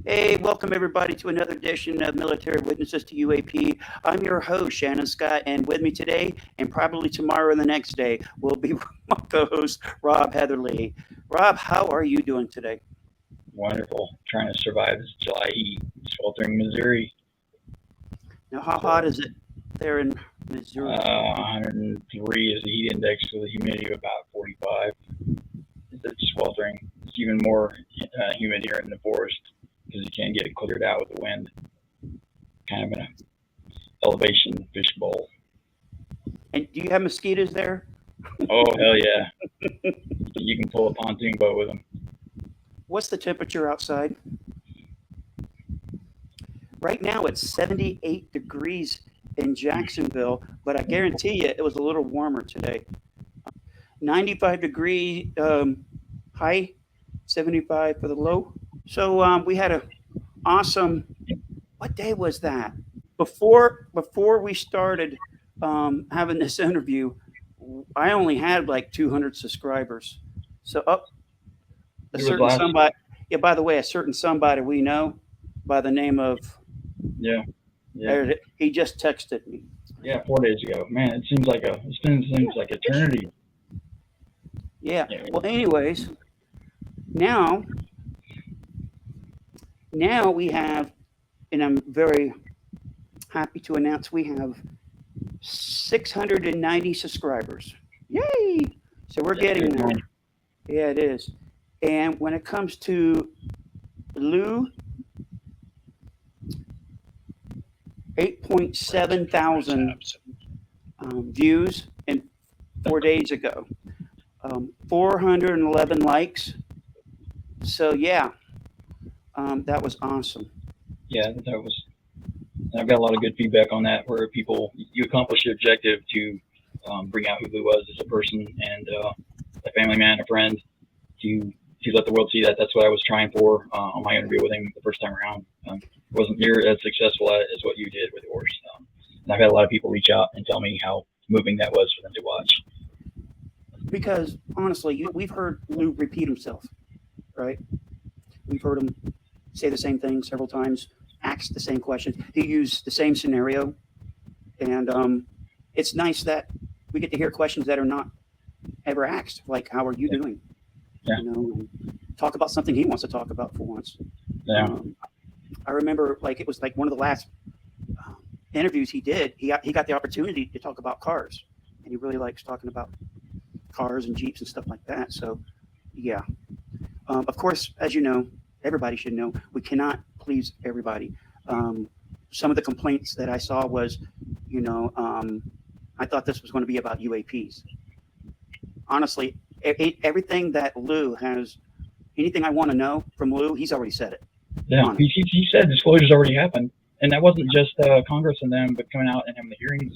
Hey, welcome everybody to another edition of Military Witnesses to UAP. I'm your host, Shannon Scott, and with me today, and probably tomorrow and the next day, will be my co-host, Rob Heatherly. Rob, how are you doing today? Wonderful. Trying to survive this July heat, sweltering Missouri. Now, how So, hot is it there in Missouri? 103 is the heat index with a humidity of about 45. It's sweltering. It's even more humid here in the forest because you can't get it cleared out with the wind. Kind of in an elevation fishbowl. And do you have mosquitoes there? Oh, hell yeah. You can pull a pontoon boat with them. What's the temperature outside? Right now, it's 78 degrees in Jacksonville, but I guarantee you it was a little warmer today. 95 degree high, 75 for the low. So we had a awesome. What day was that? Before we started having this interview, I only had like 200 subscribers. So up a It was certain last, somebody. Yeah. By the way, a certain somebody we know by the name of. yeah, yeah, There he just texted me. yeah, 4 days ago. Man, seems like eternity. Yeah. Yeah, Well, anyways, now now we have, and I'm very happy to announce we have 690 subscribers. Yay! So we're that's getting good there. going. Yeah, it is. And when it comes to Lou, 8.7 thousand views in 4 days ago, 411 likes. So yeah, that was awesome. Yeah, that was. I've got a lot of good feedback on that, where you accomplish your objective to bring out who Lou was as a person and a family man, a friend, to let the world see that. That's what I was trying for on my interview with him the first time around. Wasn't near as successful as what you did with yours. And I've had a lot of people reach out and tell me how moving that was for them to watch. Because honestly, we've heard Lou repeat himself, right? We've heard him say the same thing several times, ask the same questions. He used the same scenario, and it's nice that we get to hear questions that are not ever asked, like "How are you Yeah, doing?" yeah, You know, and talk about something he wants to talk about for once. yeah. Um, I remember, like it was like one of the last um, interviews he did. He got the opportunity to talk about cars, and he really likes talking about cars and jeeps and stuff like that. So, yeah. Of course, as you know, everybody should know we cannot please everybody. Um, some of the complaints that I saw was, you know, I thought this was going to be about UAPs. Honestly, everything that Lou has, anything I want to know from Lou, he's already said it. Yeah, On it. he said disclosures already happened, and that wasn't just Congress and them, but coming out and having the hearings.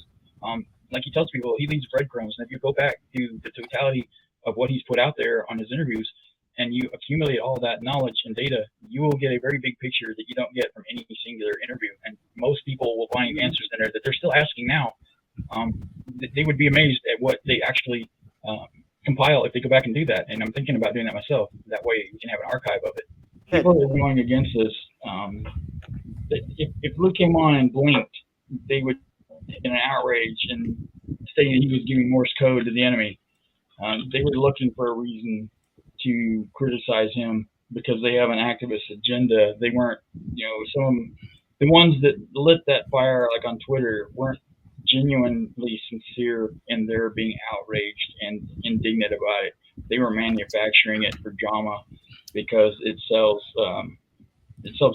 Like he tells people, he leaves breadcrumbs, and if you go back to the totality of what he's put out there on his interviews, and you accumulate all that knowledge and data, you will get a very big picture that you don't get from any singular interview. And most people will find answers in there that they're still asking now. Um, they would be amazed at what they actually um, compile if they go back and do that. And I'm thinking about doing that myself. That way, we can have an archive of it. Good. People that are going against this, if Luke came on and blinked, they would in an outrage and saying he was giving Morse code to the enemy. They were looking for a reason to criticize him because they have an activist agenda. They weren't, the ones that lit that fire, like on Twitter, weren't genuinely sincere in their being outraged and indignant about it. They were manufacturing it for drama because it sells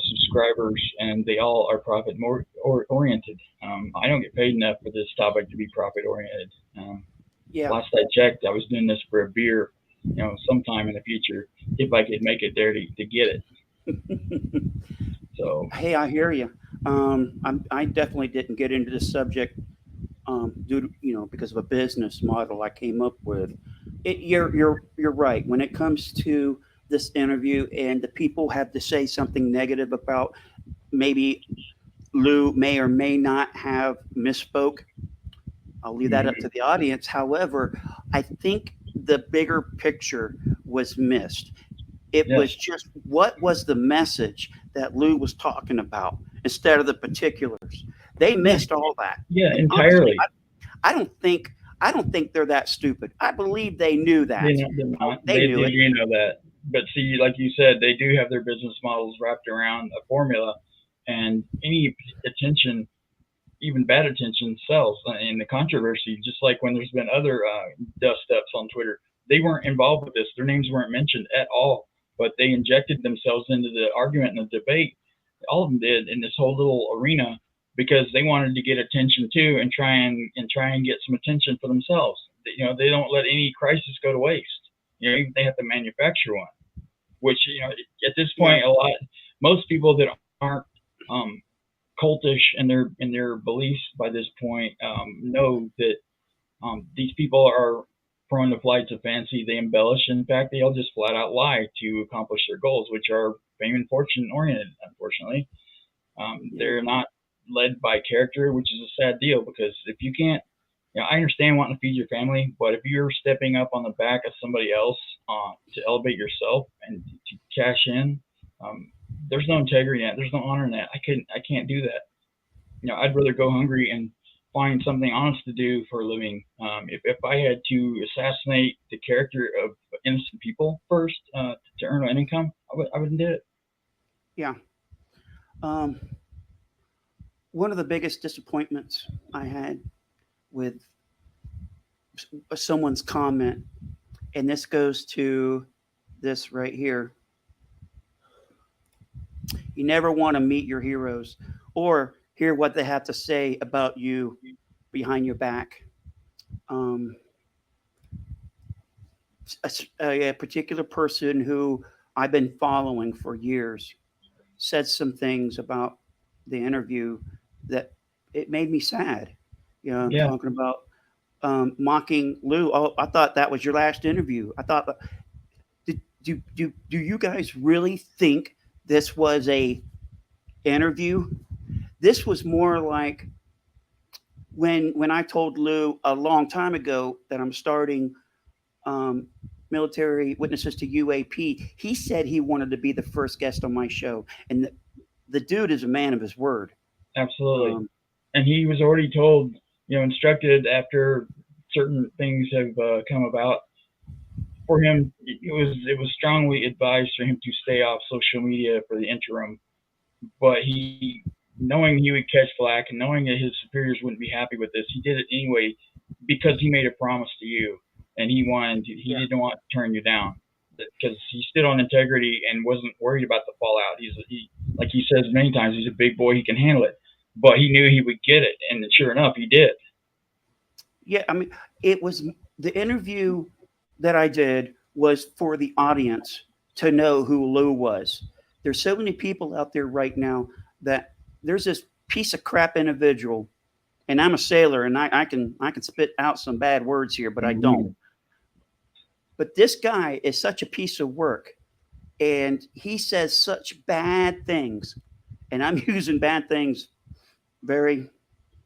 subscribers, and they all are profit more oriented. I don't get paid enough for this topic to be profit oriented. Yeah. Last I checked, I was doing this for a beer, sometime in the future, if I could make it there to get it. So Hey, I hear you. I definitely didn't get into this subject due to, because of a business model I came up with. You're right. When it comes to this interview and the people have to say something negative about maybe Lou may or may not have misspoke. I'll leave that up to mhm, the audience. However, I think the bigger picture was missed. It yes, was just what was the message that Lou was talking about instead of the particulars. They missed all that. Yeah, And honestly, entirely. I don't think I don't think they're that stupid. I believe they knew that. They're not. They They knew it. do know that. But see, like you said, they do have their business models wrapped around a formula, and any attention, even bad attention, sells. And the controversy, just like when there's been other dust ups on Twitter, they weren't involved with this. Their names weren't mentioned at all, but they injected themselves into the argument and the debate. All of them did in this whole little arena because they wanted to get attention too and try and get some attention for themselves. They don't let any crisis go to waste. Even they have to manufacture one, which at this point, most people that aren't cultish in their beliefs by this point know that these people are prone to flights of fancy. They embellish. In fact, they'll just flat out lie to accomplish their goals, which are fame and fortune oriented. Unfortunately, they're not led by character, which is a sad deal because if you can't, I understand wanting to feed your family, but if you're stepping up on the back of somebody else to elevate yourself and to cash in, there's no integrity in that. There's no honor in that. I can't do that. I'd rather go hungry and find something honest to do for a living. If I had to assassinate the character of innocent people first to earn an income, I wouldn't do it. Yeah. One of the biggest disappointments I had with someone's comment, and this goes to this right here. You never want to meet your heroes or hear what they have to say about you behind your back. Um, a particular person who I've been following for years said some things about the interview that it made me sad. Yeah. Talking about mocking Lou. Oh, I thought that was your last interview. I thought, do you guys really think this was a interview? This was more like when I told Lou a long time ago that I'm starting um, military witnesses to UAP. He said he wanted to be the first guest on my show, and the dude is a man of his word. Absolutely. And he was already told, instructed after certain things have come about for him. It was strongly advised for him to stay off social media for the interim. But he, knowing he would catch flack and knowing that his superiors wouldn't be happy with this, he did it anyway because he made a promise to you, and he didn't want to turn you down because he stood on integrity and wasn't worried about the fallout. Like he says many times, he's a big boy, he can handle it. But he knew he would get it, and sure enough, he did. Yeah, I mean, it was the interview that I did was for the audience to know who Lou was. There's so many people out there right now that there's this piece of crap individual, and I'm a sailor, and I can spit out some bad words here, but I don't. But this guy is such a piece of work, and he says such bad things, and I'm using bad things very.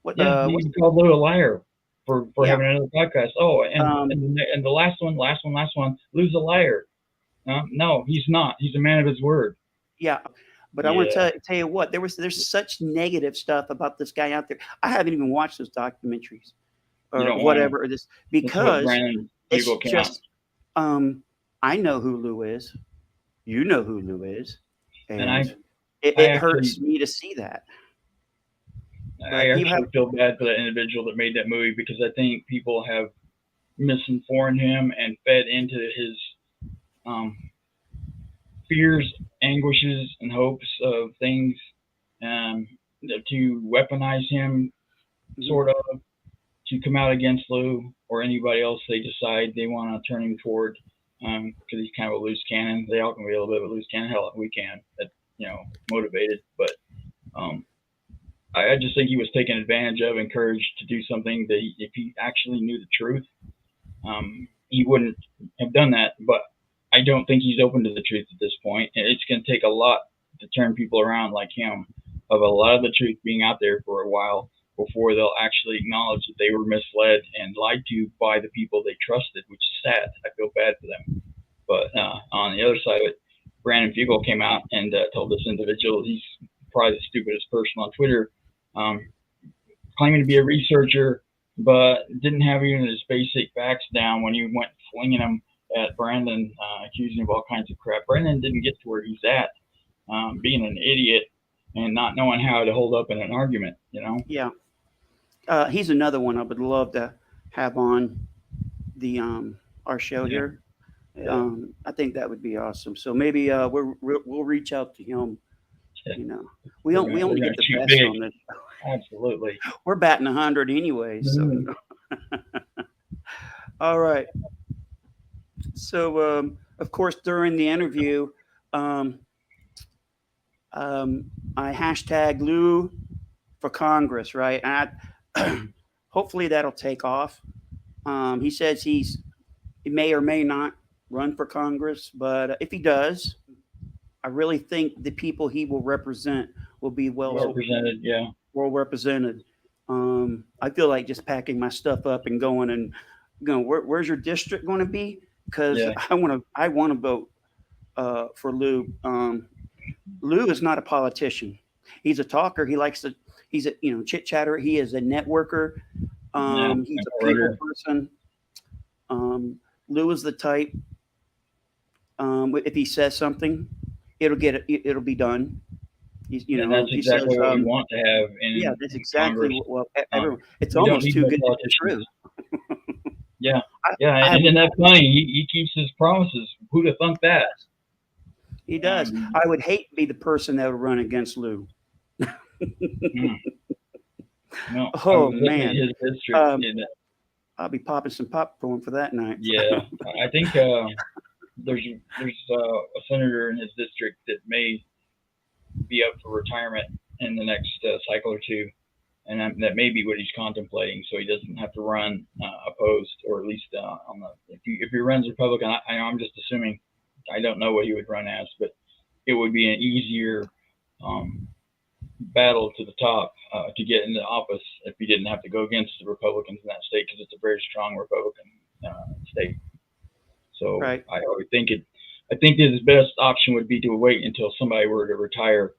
He called Lou a liar for having another podcast. Oh, and the last one, Lou's a liar. No, he's not. He's a man of his word. Yeah, but I want to tell you what, there's such negative stuff about this guy out there. I haven't even watched those documentaries or whatever this because it's just I know who Lou is. You know who Lou is, and it hurts me to see that. I actually feel bad for that individual that made that movie because I think people have misinformed him and fed into his fears, anguishes, and hopes of things to weaponize him, sort of, to come out against Lou or anybody else they decide they want to turn him toward because he's kind of a loose cannon. They all can be a little bit of a loose cannon. Hell, we can, motivated, but I just think he was taken advantage of, encouraged to do something that if he actually knew the truth, he wouldn't have done that. But I don't think he's open to the truth at this point. And it's going to take a lot to turn people around like him, of a lot of the truth being out there for a while before they'll actually acknowledge that they were misled and lied to by the people they trusted, which is sad. I feel bad for them. But on the other side of it, Brandon Fugel came out and told this individual, he's probably the stupidest person on Twitter, um, claiming to be a researcher, but didn't have even his basic facts down when he went flinging them at Brandon, accusing him of all kinds of crap. Brandon didn't get to where he's at, being an idiot and not knowing how to hold up in an argument, you know? Yeah. He's another one I would love to have on the our show Yeah. here. I think that would be awesome. So maybe we'll reach out to him. Yeah. You know, We're we gonna, only we're get gonna the shoot best big. on this. Absolutely. We're batting 100 anyway. So Mhm. all right. So of course during the interview, um, I hashtag Lou for Congress, right? And hopefully that'll take off. He says he may or may not run for Congress, but if he does, I really think the people he will represent will be Well represented, yeah. well represented. I feel like just packing my stuff up and going and going. Where's your district going to be? Because Yeah. I want to vote for Lou. Lou is not a politician. He's a talker. He likes to. He's a chit chatter. He is a networker. Yeah. He's a people Orator. person. Lou is the type. If he says something, it'll be done. And that's If he says, exactly what we want to have yeah, in, that's in exactly Congress. what. Well, everyone. It's We don't almost need too more good to be politicians. true. Yeah. I, Yeah. I And, would, and that's funny. He keeps his promises. Who'd have thunk that? he does. Um, I would hate to be the person that would run against Lou. hmm, no, I Oh was looking at man, his district. um, And I'll be popping some popcorn for that night. yeah, I think there's a senator in his district that may be up for retirement in the next cycle or two, and that may be what he's contemplating, so he doesn't have to run opposed, or at least on the if he runs Republican. I'm just assuming. I don't know what he would run as, but it would be an easier um, battle to the top to get into office if he didn't have to go against the Republicans in that state, because it's a very strong Republican state. So Right. I would think it. I think that his best option would be to wait until somebody were to retire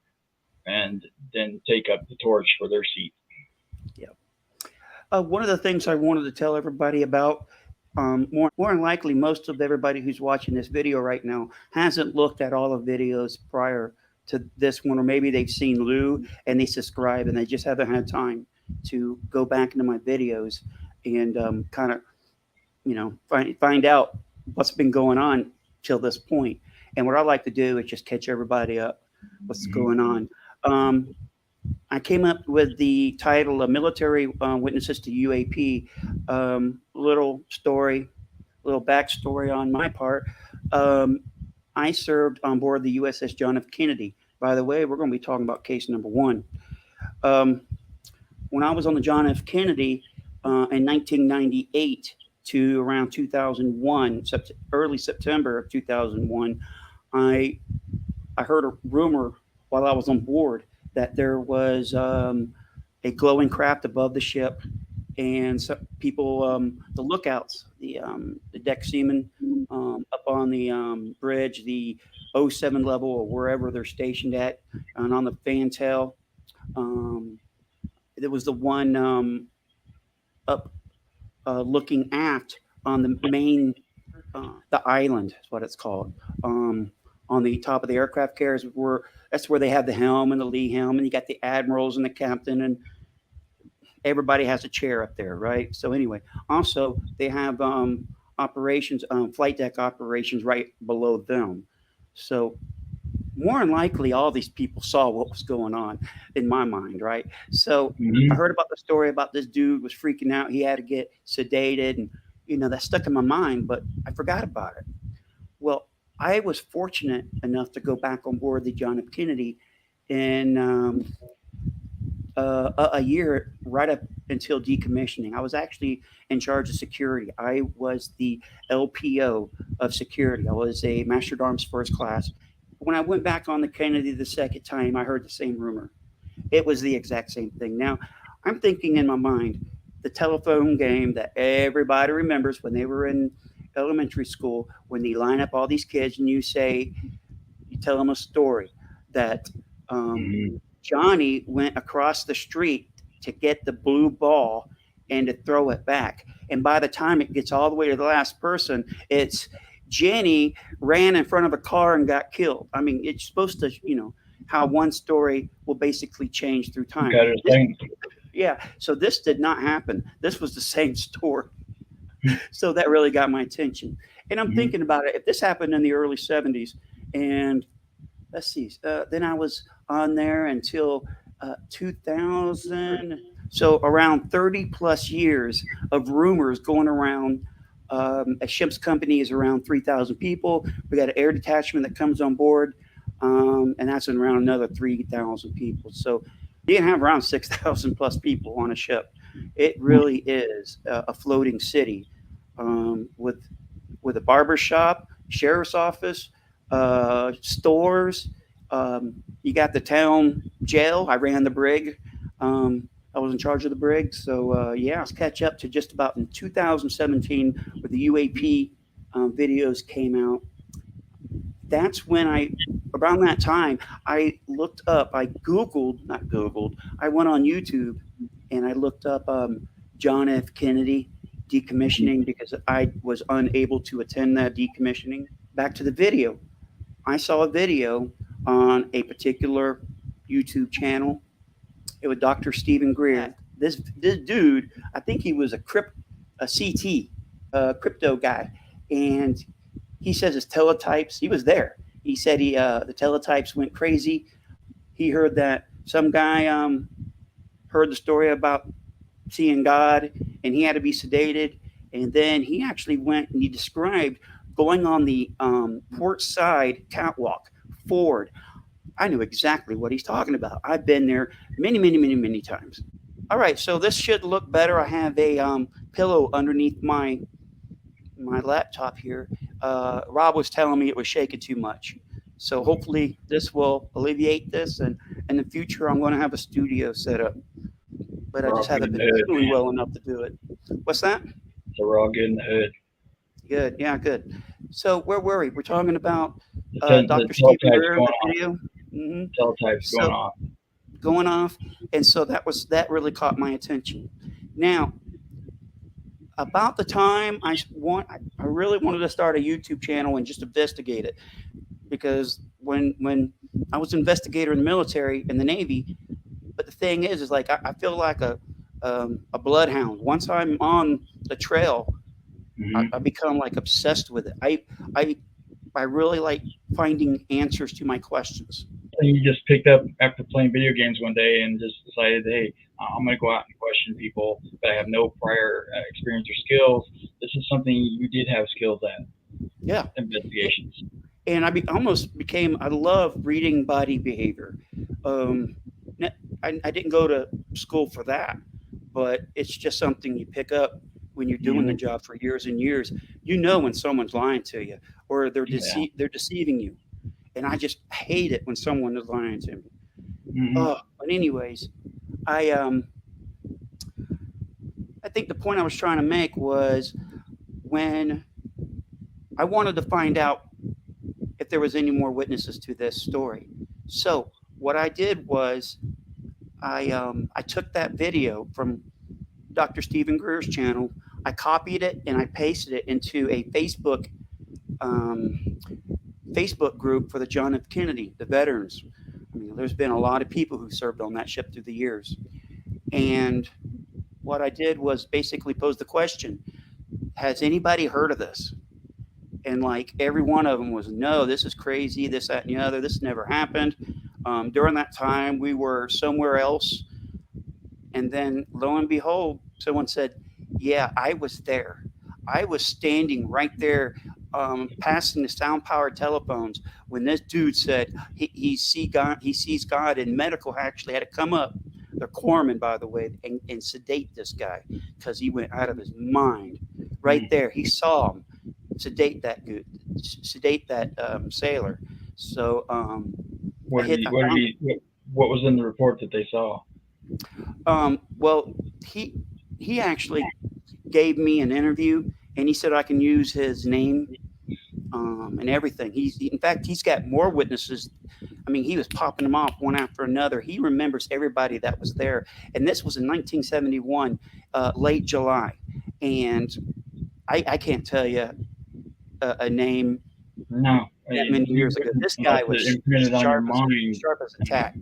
and then take up the torch for their seat. Yeah. One of the things I wanted to tell everybody about, more than likely, most of everybody who's watching this video right now hasn't looked at all the videos prior to this one, or maybe they've seen Lou and they subscribe and they just haven't had time to go back into my videos and kind of, find out what's been going on till this point. And what I like to do is just catch everybody up what's Mhm. going on. Um, I came up with the title of Military Witnesses to UAP. Little story, little backstory on my part. Um, I served on board the USS John F. Kennedy. By the way, we're going to be talking about case number one. Um, when I was on the John F. Kennedy in 1998 to around 2001, early September of 2001, I I heard a rumor while I was on board that there was a glowing craft above the ship, and some people, the lookouts, the deck seamen up on the bridge, the '07 level or wherever they're stationed at, and on the fantail, um, there was the one up looking aft on the main, the island is what it's called. On the top of the aircraft carriers, where that's where they have the helm and the lee helm, and you got the admirals and the captain, and everybody has a chair up there, right? So anyway, also they have operations, flight deck operations right below them. So more than likely, all these people saw what was going on in my mind, right? So I Mhm. heard about the story about this dude was freaking out. He had to get sedated, and that stuck in my mind, but I forgot about it. Well, I was fortunate enough to go back on board the John F. Kennedy in a year right up until decommissioning. I was actually in charge of security. I was the LPO of security. I was a Master at Arms First Class. When I went back on the Kennedy the second time, I heard the same rumor. It was the exact same thing. Now, I'm thinking in my mind, the telephone game that everybody remembers when they were in elementary school, when they line up all these kids and you say, You tell them a story that Mm-hmm. Johnny went across the street to get the blue ball and to throw it back. And by the time it gets all the way to the last person, it's Jenny ran in front of a car and got killed. I mean, it's supposed to, how one story will basically change through time. Got his thing. Yeah, so this did not happen. This was the same story. So that really got my attention. And I'm Mm-hmm. thinking about it. If this happened in the early 70s, and let's see, then I was on there until 2000. So around 30 plus years of rumors going around. A ship's company is around 3,000 people. We got an air detachment that comes on board, and that's around another 3,000 people. So you can have around 6,000 plus people on a ship. It really is a floating city, with a barber shop, sheriff's office, stores. You got the town jail. I ran the brig. I was in charge of the brig. So yeah, let's catch up to just about in 2017 where the UAP videos came out. That's when around that time, I looked up, I Googled, not Googled, I went on YouTube and I looked up John F. Kennedy decommissioning because I was unable to attend that decommissioning. Back to the video. I saw a video on a particular YouTube channel. It was Dr. Stephen Greer. This dude, I think he was a CT, crypto guy, and he says his teletypes. He was there. He said the teletypes went crazy. He heard that some guy heard the story about seeing God, and he had to be sedated. And then he actually went and he described going on the port side catwalk forward. I knew exactly what he's talking about. I've been there many, many, many, many times. All right, so this should look better. I have a pillow underneath my laptop here. Rob was telling me it was shaking too much. So hopefully this will alleviate this. And in the future, I'm going to have a studio set up. But I We're all just good haven't in the been hood, doing man. well enough to do it. What's that? So we're all good in the hood. Good. Yeah, good. So where were we? We're talking about The Dr. Stephen teletype's Greer, going the on. video. Hmm. Teletype's going So on. going off. And so that really caught my attention. Now, about the time I really wanted to start a YouTube channel and just investigate it because when I was an investigator in the military in the Navy, but the thing is like I feel like a bloodhound. Once I'm on the trail, I Mm-hmm. become like obsessed with it. I I really like finding answers to my questions. You just picked up after playing video games one day and just decided, hey, I'm going to go out and question people that I have no prior experience or skills. This is something you did have skills at, Yeah, investigations. and almost became. I love reading body behavior. Um, I didn't go to school for that, but it's just something you pick up when you're doing the Mm-hmm. job for years and years. You know when someone's lying to you or Yeah. they're deceiving you, and I just hate it when someone is lying to me. Mm-hmm. Oh, but anyways, I um I think the point I was trying to make was when I wanted to find out if there was any more witnesses to this story. So what I did was I took that video from Dr. Stephen Greer's channel. I copied it and I pasted it into a um, Facebook group for the John F. Kennedy, the veterans. I mean, there's been a lot of people who served on that ship through the years. And what I did was basically pose the question: has anybody heard of this? And like every one of them was, no, this is crazy, this, that, and the other. This never happened. During that time, we were somewhere else. And then lo and behold, someone said, yeah, I was there. I was standing right there, passing the sound powered telephones when this dude said he sees God, and medical actually had to come up. They're corpsmen, by the way, and sedate this guy because he went out of his mind. Right Mm-hmm. there, he saw him sedate that sailor. So I What did hit. he? I What did found. he? What was in the report that they saw? Well, he actually gave me an interview, and he said I can use his name and everything. In fact, he's got more witnesses. I mean, he was popping them off one after another. He remembers everybody that was there. And this was in 1971, late July. And I can't tell you a name No, that many you years ago. This unless guy it was imprinted on your mind sharp as a tack.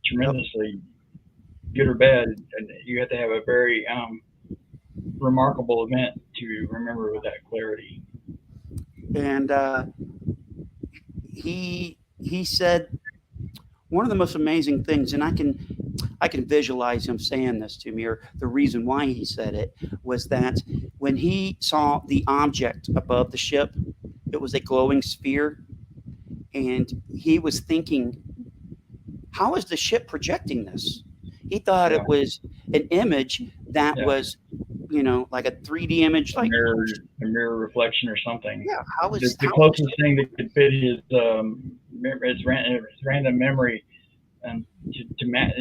tremendously, good or bad. And you have to have a very remarkable event to remember with that clarity. And he said one of the most amazing things, and I can visualize him saying this to me, or the reason why he said it was that when he saw the object above the ship, it was a glowing sphere, and he was thinking, how is the ship projecting this? He thought Yeah, it was an image that yeah, was, like a 3D image, like, a mirror reflection or something. yeah, The closest thing that could fit his random memory, and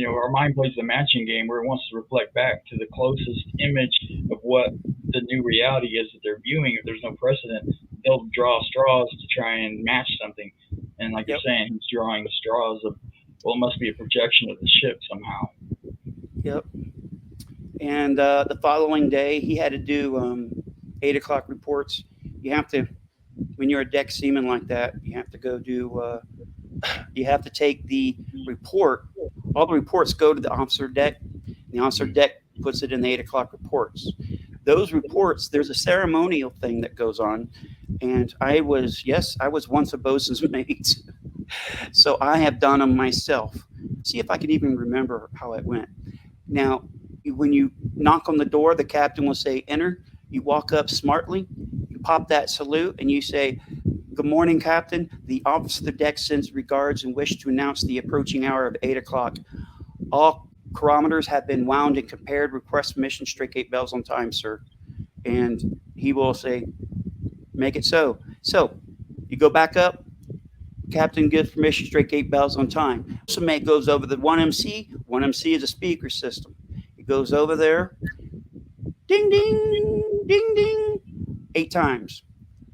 our mind plays the matching game where it wants to reflect back to the closest image of what the new reality is that they're viewing. If there's no precedent, they'll draw straws to try and match something. And like you're Yep. saying, he's drawing the straws of, well, it must be a projection of the ship somehow. Yep. And the following day, he had to do 8 o'clock reports. You have to, when you're a deck seaman like that, you have to go do. You have to take the report. All the reports go to the officer deck. The officer deck puts it in the 8 o'clock reports. Those reports, there's a ceremonial thing that goes on, and I was once a bosun's mate, so I have done them myself. See if I can even remember how it went. Now, when you knock on the door, the captain will say, enter. You walk up smartly, you pop that salute, and you say, good morning, Captain. The officer of the deck sends regards and wish to announce the approaching hour of 8 o'clock. All chronometers have been wound and compared. Request permission, strike 8 bells on time, sir. And he will say, make it so. So you go back up. Captain gives permission, strike 8 bells on time. So mate goes over the 1MC. 1MC is a speaker system. He goes over there. Ding, ding, ding, ding. 8 times.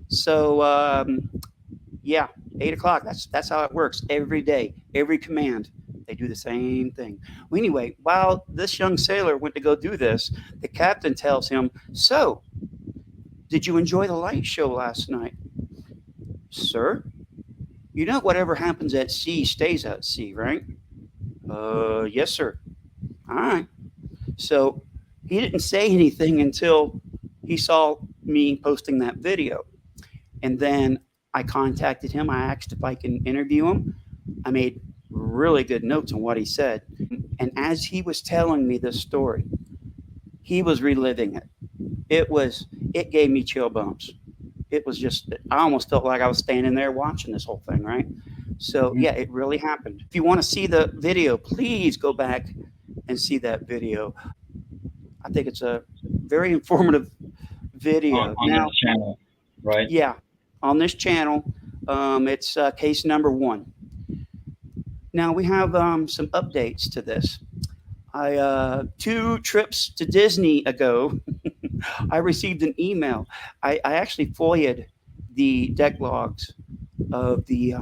So, yeah, 8 o'clock. That's how it works every day, every command. They do the same thing. Well, anyway, while this young sailor went to go do this, the captain tells him, so, did you enjoy the light show last night? Sir, you know whatever happens at sea stays at sea, right? Yes, sir. All right. So he didn't say anything until he saw me posting that video. And then I contacted him. I asked if I can interview him. I made really good notes on what he said. And as he was telling me this story, he was reliving it. It gave me chill bumps. It was just, I almost felt like I was standing there watching this whole thing, right? So, yeah, it really happened. If you want to see the video, please go back and see that video. I think it's a very informative video. On now, this channel, right? Yeah, on this channel, it's case number 1. Now we have some updates to this. 2 trips to Disney ago, I received an email. I actually FOIA'd the deck logs of the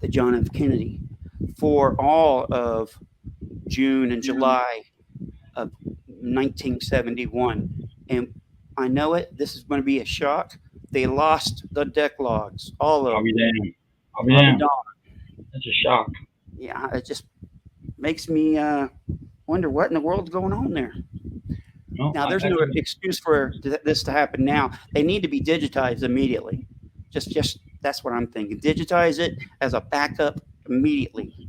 John F. Kennedy for all of June and July of 1971. And I know it, this is going to be a shock. They lost the deck logs, all of I'll them. be damned. I'll be I'll be damned. darned. That's a shock. Yeah, it just makes me wonder what in the world's going on there. No, Now, there's no excuse for this to happen now. They need to be digitized immediately. Just that's what I'm thinking. Digitize it as a backup immediately.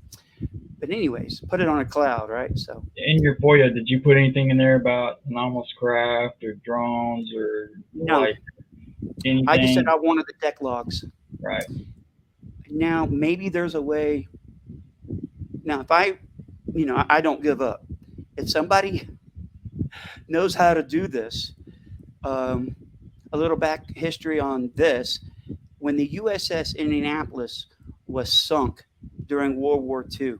But anyways, put it on a cloud, right? So in your FOIA, did you put anything in there about anomalous craft or drones or no, like anything? I just said I wanted the deck logs. Right. Now, maybe there's a way. Now, if I don't give up. If somebody knows how to do this, a little back history on this. When the USS Indianapolis was sunk during World War II,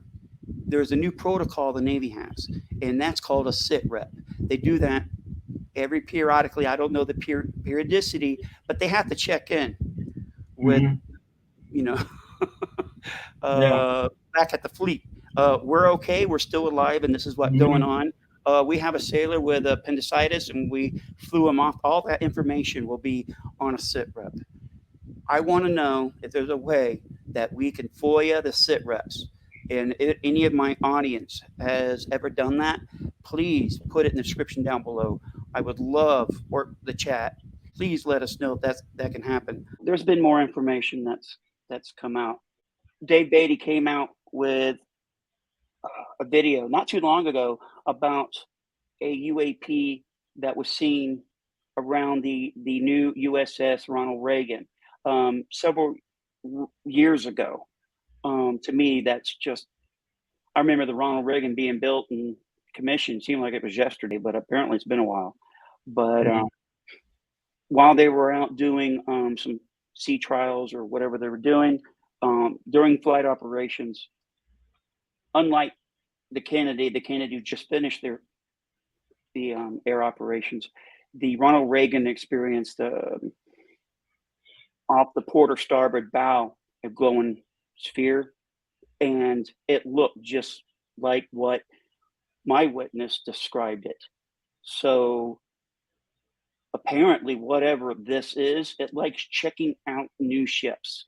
there's a new protocol the Navy has, and that's called a sit rep. They do that periodically. I don't know the periodicity, but they have to check in. with, Mm-hmm. you know, Yeah. back at the fleet. We're okay. We're still alive, and this is what's going Mm-hmm. on. We have a sailor with appendicitis, and we flew him off. All that information will be on a sit rep. I want to know if there's a way that we can FOIA the sit reps. And if any of my audience has ever done that, please put it in the description down below. I would love, or the chat, please let us know if that can happen. There's been more information that's come out. Dave Beatty came out with a video not too long ago about a UAP that was seen around the new USS Ronald Reagan several years ago. To me, that's just, I remember the Ronald Reagan being built and commissioned. Seemed like it was yesterday, but apparently it's been a while. But while they were out doing some sea trials or whatever they were doing during flight operations, unlike the Kennedy just finished the air operations. The Ronald Reagan experienced off the port or starboard bow a glowing sphere, and it looked just like what my witness described it. So apparently, whatever this is, it likes checking out new ships.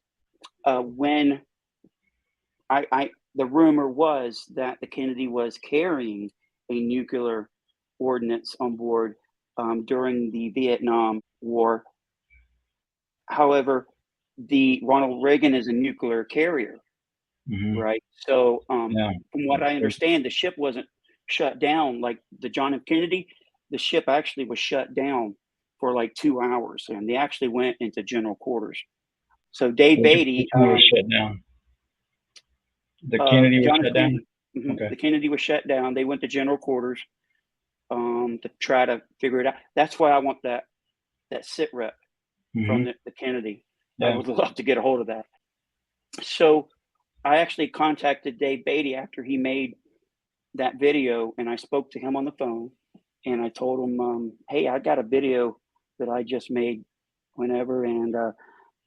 When the rumor was that the Kennedy was carrying a nuclear ordnance on board during the Vietnam War. However, the Ronald Reagan is a nuclear carrier, right? So, Yeah. from what I understand, the ship wasn't shut down like the John F. Kennedy. The ship actually was shut down for like 2 hours, and they actually went into general quarters. So Dave Beatty, was shut down. The Kennedy was John F. shut Kennedy, down. Okay. the Kennedy was shut down. They went to general quarters to try to figure it out. That's why I want that sit rep from the Kennedy. Yeah. I would love to get a hold of that. So I actually contacted Dave Beatty after he made that video, and I spoke to him on the phone, and I told him, hey, I got a video that I just made whenever, and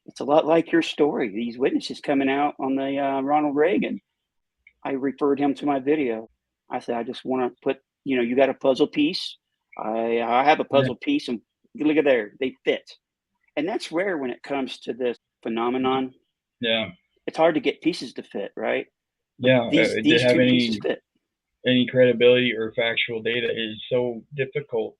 it's a lot like your story. These witnesses coming out on the Ronald Reagan. I referred him to my video. I said, I just want to put, you got a puzzle piece. I have a puzzle piece, and look at there, they fit. And that's rare when it comes to this phenomenon. Yeah. It's hard to get pieces to fit, right? But yeah. These two pieces fit. Any credibility or factual data is so difficult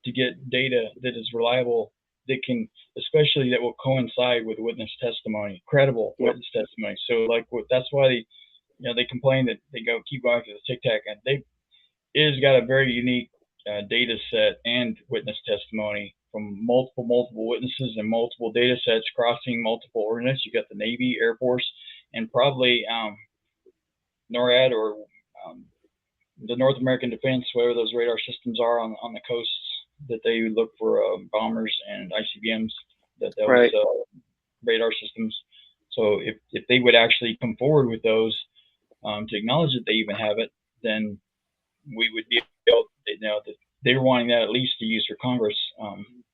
to get data that is reliable, that can, especially that will coincide with witness testimony, credible witness testimony. So that's why they complain that they keep going to the Tic Tac, and it has got a very unique data set and witness testimony from multiple witnesses and multiple data sets crossing multiple ordnance. You got the Navy, Air Force, and probably NORAD or the North American Defense, whatever those radar systems are on the coasts that they look for bombers and ICBMs, those radar systems. So if they would actually come forward with those to acknowledge that they even have it, then we would be able that they were wanting that at least to use for Congress.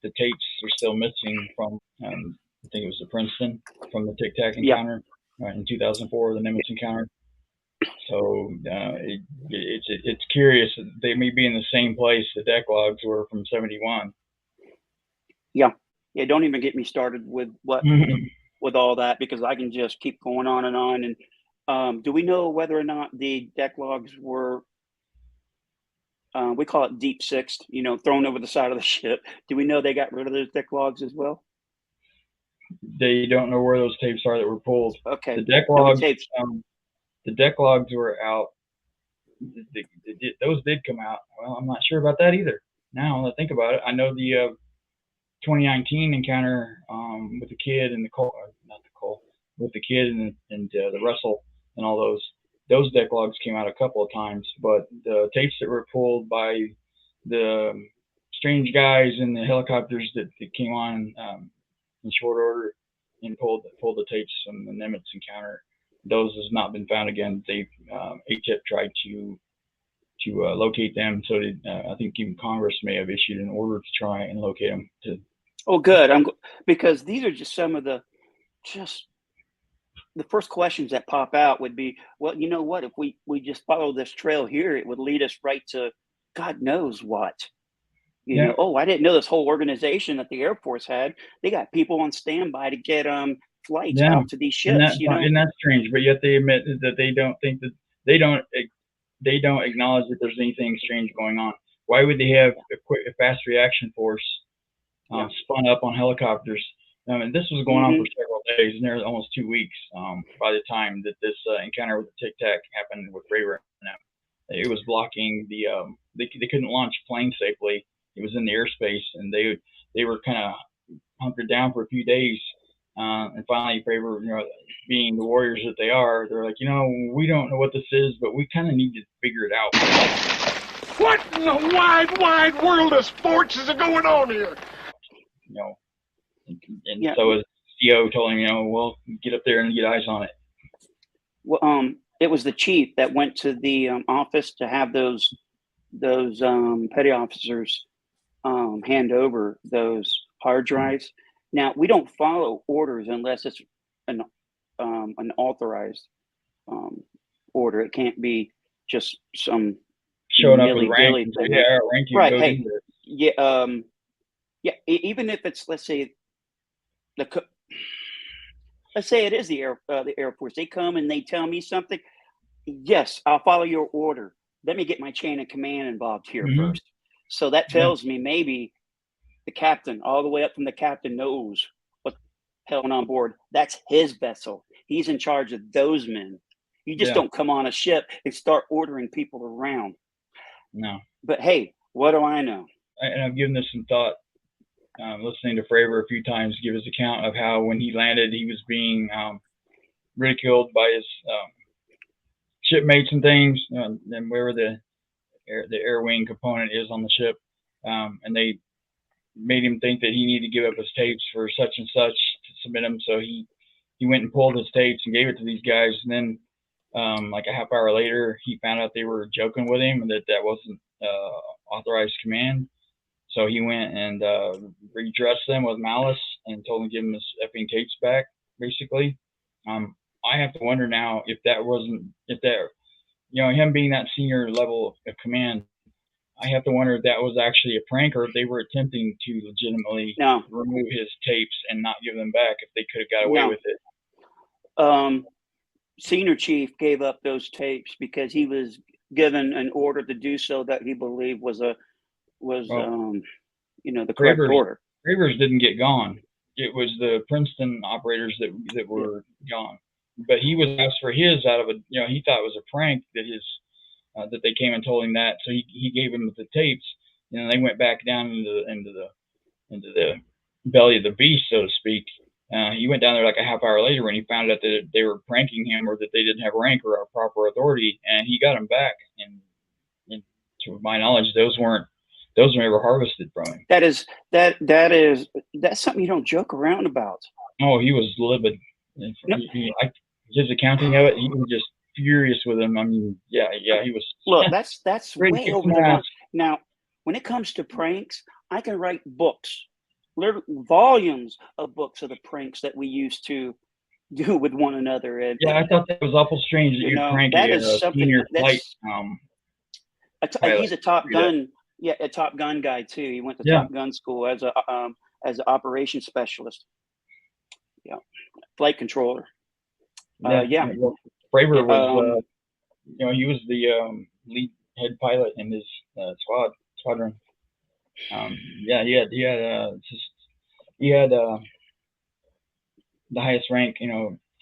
The tapes are still missing from, I think it was the Princeton, from the Tic Tac encounter in 2004, the Nimitz encounter. So it's curious. They may be in the same place the deck logs were from 71. Yeah. Don't even get me started with with all that, because I can just keep going on and on. And do we know whether or not the deck logs were, we call it deep sixed, thrown over the side of the ship? Do we know they got rid of those deck logs as well? They don't know where those tapes are that were pulled. Okay. The deck logs. The deck logs were out. Those did come out. Well, I'm not sure about that either. Now that I think about it, I know the 2019 encounter with the kid and with the kid and the Russell and all those deck logs came out a couple of times. But the tapes that were pulled by the strange guys in the helicopters that came on in short order and pulled the tapes from the Nimitz encounter, those has not been found again. They've ATIP tried to locate them, so I think even Congress may have issued an order to try and locate them. Oh, good. Because these are just some of the just the first questions that pop out would be, well, you know what? If we just follow this trail here, it would lead us right to God knows what. Yeah, Oh, I didn't know this whole organization that the Air Force had. They got people on standby to get flights yeah, out to these ships. isn't that strange? But yet they admit that they don't think that they don't they don't acknowledge that there's anything strange going on. Why would they have Yeah, a fast reaction force yeah. spun up on helicopters? And this was going on for Hmm. several days, and there was almost 2 weeks by the time that this encounter with the Tic Tac happened with Braver. It was blocking the they couldn't launch planes safely. It was in the airspace, and they were kind of hunkered down for a few days. And finally, Braver, being the warriors that they are, they're like, we don't know what this is, but we kind of need to figure it out. What in the wide, wide world of sports is going on here? You know, and Yeah. so his CO told him, well, get up there and get eyes on it. Well, it was the chief that went to the office to have those petty officers hand over those hard drives. Now we don't follow orders unless it's an authorized order. It can't be just some Showing up with nilly-dilly rank, thing. yeah, rank you Right. go Hey, do this. yeah, yeah. Even if it's, let's say let's say it is the Air Force. They come and they tell me something. Yes, I'll follow your order. Let me get my chain of command involved here Mhm. first. So that Yeah. tells me maybe the captain, all the way up from the captain, knows what's held on board. That's his vessel. He's in charge of those men. You just Yeah. don't come on a ship and start ordering people around. No. But hey, what do I know? And I've given this some thought. Listening to Fravor a few times give his account of how when he landed, he was being ridiculed by his shipmates and things, and where the air wing component is on the ship, and they made him think that he needed to give up his tapes for such and such to submit them. So he went and pulled his tapes and gave it to these guys, and then like a half hour later, he found out they were joking with him and that wasn't authorized command. So he went and redressed them with malice and told them to give him his effing tapes back, basically. I have to wonder now if him being that senior level of command, I have to wonder if that was actually a prank or if they were attempting to legitimately No, remove his tapes and not give them back if they could have got away no. with it. Senior chief gave up those tapes because he was given an order to do so that he believed was the correct order. Gravers didn't get gone. It was the Princeton operators that were gone. But he was asked for his out of he thought it was a prank that they came and told him that. So he gave him the tapes, and they went back down into the belly of the beast, so to speak. He went down there like a half hour later when he found out that they were pranking him or that they didn't have rank or proper authority, and he got them back. And to my knowledge, those were never harvested from him. That's something you don't joke around about. Oh, he was livid. No. His accounting of it, he was just furious with him. I mean, yeah, he was. Look, that's Ready to way kick over some the ass. mark. Now, when it comes to pranks, I can write books, volumes of books of the pranks that we used to do with one another. And Yeah, I thought that was awful strange that you'd prank that a is something senior flight pilot. he's a Top Gun, a Top Gun guy too. He went to Top Gun school as an operations specialist. Yeah, flight controller. Yeah. Well, Fravor was, he was the lead head pilot in his squadron. He had the highest rank,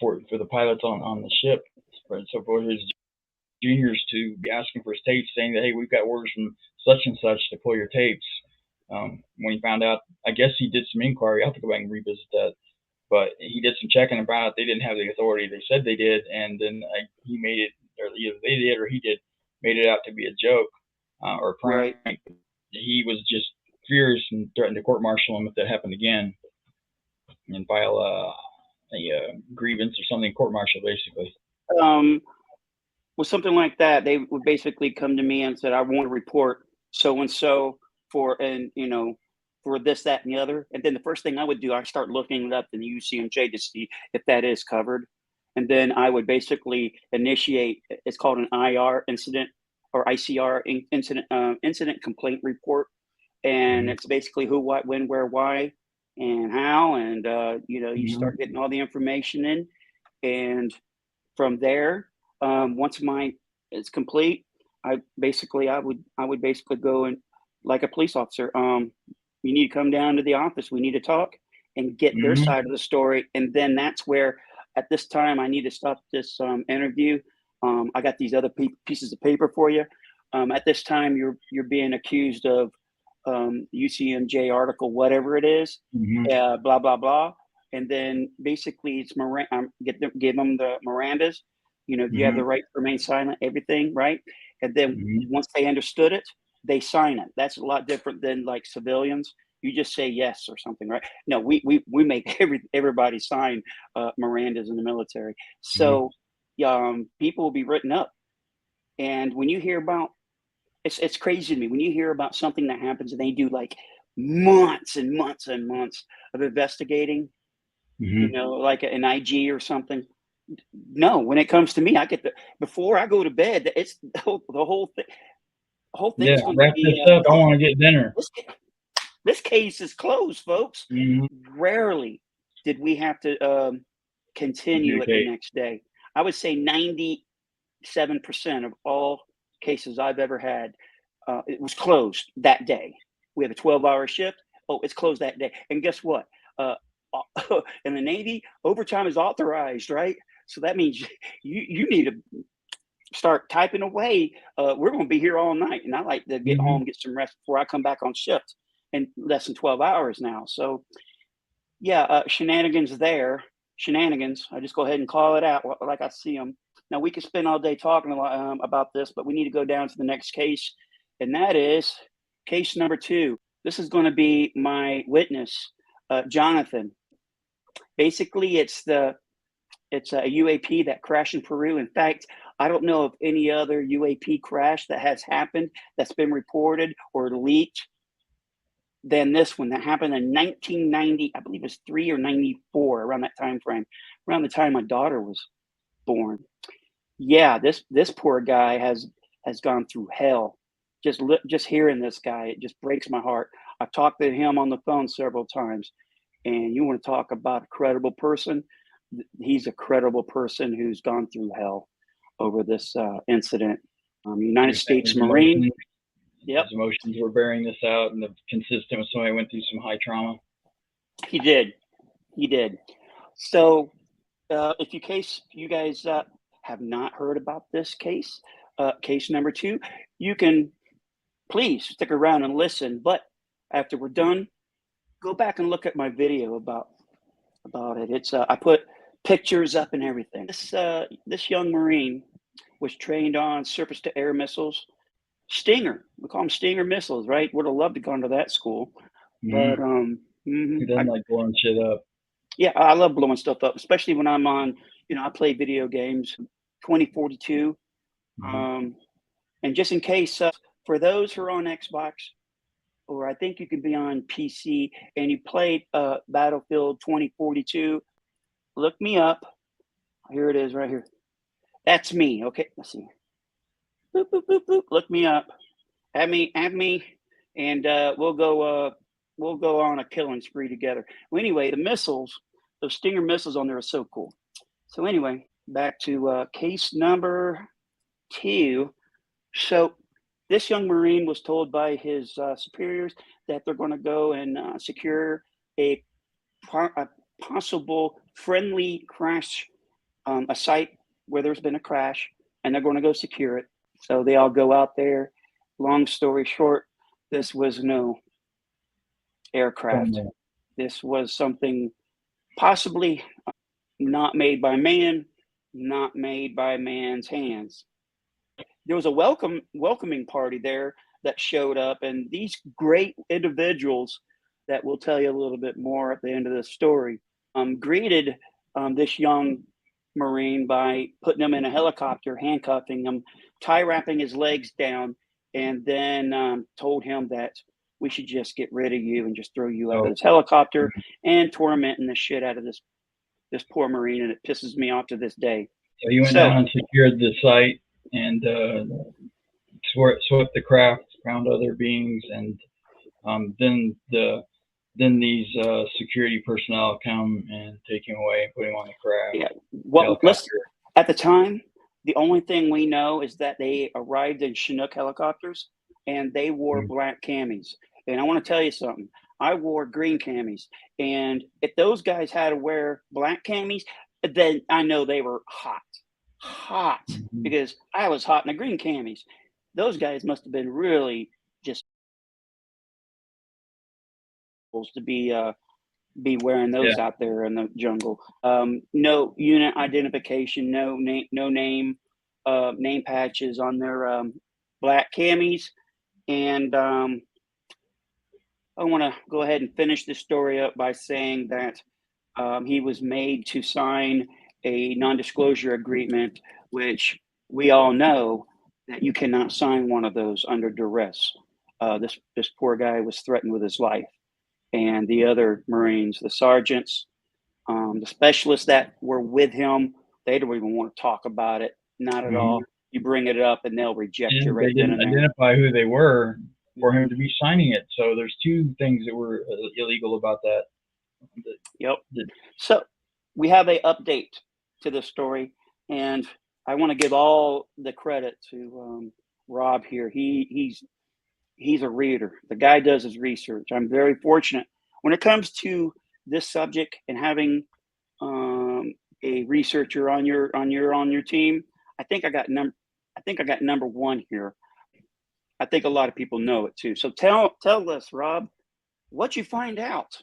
for the pilots on the ship. So for his juniors to be asking for his tapes, saying that, hey, we've got orders from such and such to pull your tapes. When he found out, I guess he did some inquiry. I'll have to go back and revisit that. But he did some checking about it. They didn't have the authority. They said they did, and then he made it, or either they did or he did, made it out to be a joke or a prank. Right. He was just furious and threatened to court-martial him if that happened again and file a grievance or something, court-martial basically. With something like that, they would basically come to me and said, "I want to report so and so for for this, that, and the other. And then the first thing I would do, I start looking it up in the UCMJ to see if that is covered. And then I would basically initiate, it's called an IR incident or ICR incident complaint report. And it's basically who, what, when, where, why, and how. And, you start getting all the information in. And from there, once mine is complete, I would basically go and, like a police officer, you need to come down to the office. We need to talk and get their side of the story. And then that's where, at this time, I need to stop this interview. I got these other pieces of paper for you. At this time, you're being accused of UCMJ article, whatever it is, blah, blah, blah. And then basically it's give them the Mirandas. You have the right to remain silent, everything, right? And then once they understood it, they sign it. That's a lot different than like civilians. You just say yes or something, right? No, we make everybody sign Mirandas in the military. So people will be written up. And when you hear about, it's crazy to me when you hear about something that happens and they do like months and months and months of investigating, like an IG or something. No, when it comes to me, I get before I go to bed, it's the whole thing. Whole thing's going to be, this up. I want to get dinner. This case is closed, folks. Rarely did we have to continue it the next day. I would say 97% of all cases I've ever had, it was closed that day. We have a 12-hour shift. Oh, it's closed that day. And guess what? In the Navy, overtime is authorized, right? So that means you need to start typing away. We're going to be here all night, and I like to get home, get some rest before I come back on shift in less than 12 hours now. So shenanigans there. Shenanigans. I just go ahead and call it out like I see them. Now, we could spend all day talking about this, but we need to go down to the next case, and that is case number 2. This is going to be my witness, Jonathan. Basically, it's a UAP that crashed in Peru. In fact, I don't know of any other UAP crash that has happened that's been reported or leaked than this one that happened in 1990. I believe it was 3 or 94, around that time frame, around the time my daughter was born. Yeah, this poor guy has gone through hell. Just hearing this guy, it just breaks my heart. I've talked to him on the phone several times, and you want to talk about a credible person? He's a credible person who's gone through hell over this incident. United States Marine. Yep. His emotions were bearing this out, and consistent with somebody who went through some high trauma. He did. So, if you guys have not heard about this case, case number 2, you can please stick around and listen. But after we're done, go back and look at my video about it. It's I put pictures up and everything. This young Marine was trained on surface-to-air missiles, Stinger. We call them Stinger missiles, right? Would have loved to go to that school, but He doesn't like blowing shit up. Yeah, I love blowing stuff up, especially when I'm on. I play video games, 2042, and just in case, for those who are on Xbox, or I think you can be on PC, and you played Battlefield 2042, look me up. Here it is, right here. That's me. Okay, let's see. Boop, boop, boop, boop. Look me up. Add me, and we'll go on a killing spree together. Well, anyway, the missiles, those Stinger missiles on there are so cool. So anyway, back to case number 2. So this young Marine was told by his superiors that they're going to go and secure a possible friendly crash, a site where there's been a crash, and they're going to go secure it. So they all go out there. Long story short, this was no aircraft. This was something possibly not made by man, not made by man's hands. There was a welcoming party there that showed up, and these great individuals that we'll tell you a little bit more at the end of the story greeted this young Marine by putting him in a helicopter, handcuffing him, tie wrapping his legs down, and then told him that we should just get rid of you and just throw you out of this helicopter and tormenting the shit out of this poor Marine, and it pisses me off to this day. So he went down and secured the site and swept the craft, found other beings, and then these security personnel come and take him away and put him on the craft. Yeah. Well, at the time, the only thing we know is that they arrived in Chinook helicopters and they wore black camis. And I want to tell you something. I wore green camis. And if those guys had to wear black camis, then I know they were hot, because I was hot in the green camis. Those guys must have been really just to be wearing those out there in the jungle. No unit identification, no name patches on their black camis. And I want to go ahead and finish this story up by saying that he was made to sign a non-disclosure agreement, which we all know that you cannot sign one of those under duress. This poor guy was threatened with his life. And the other Marines, the sergeants, the specialists that were with him, they don't even want to talk about it. Not at all. You bring it up and they'll reject you right then and there. They didn't identify who they were for him to be signing it. So there's two things that were illegal about that. Yep. So we have a update to the story, and I want to give all the credit to Rob here. He's a reader. The guy does his research. I'm very fortunate when it comes to this subject and having a researcher on your team. I think I got number one here. I think a lot of people know it too. So tell us, Rob, what you find out.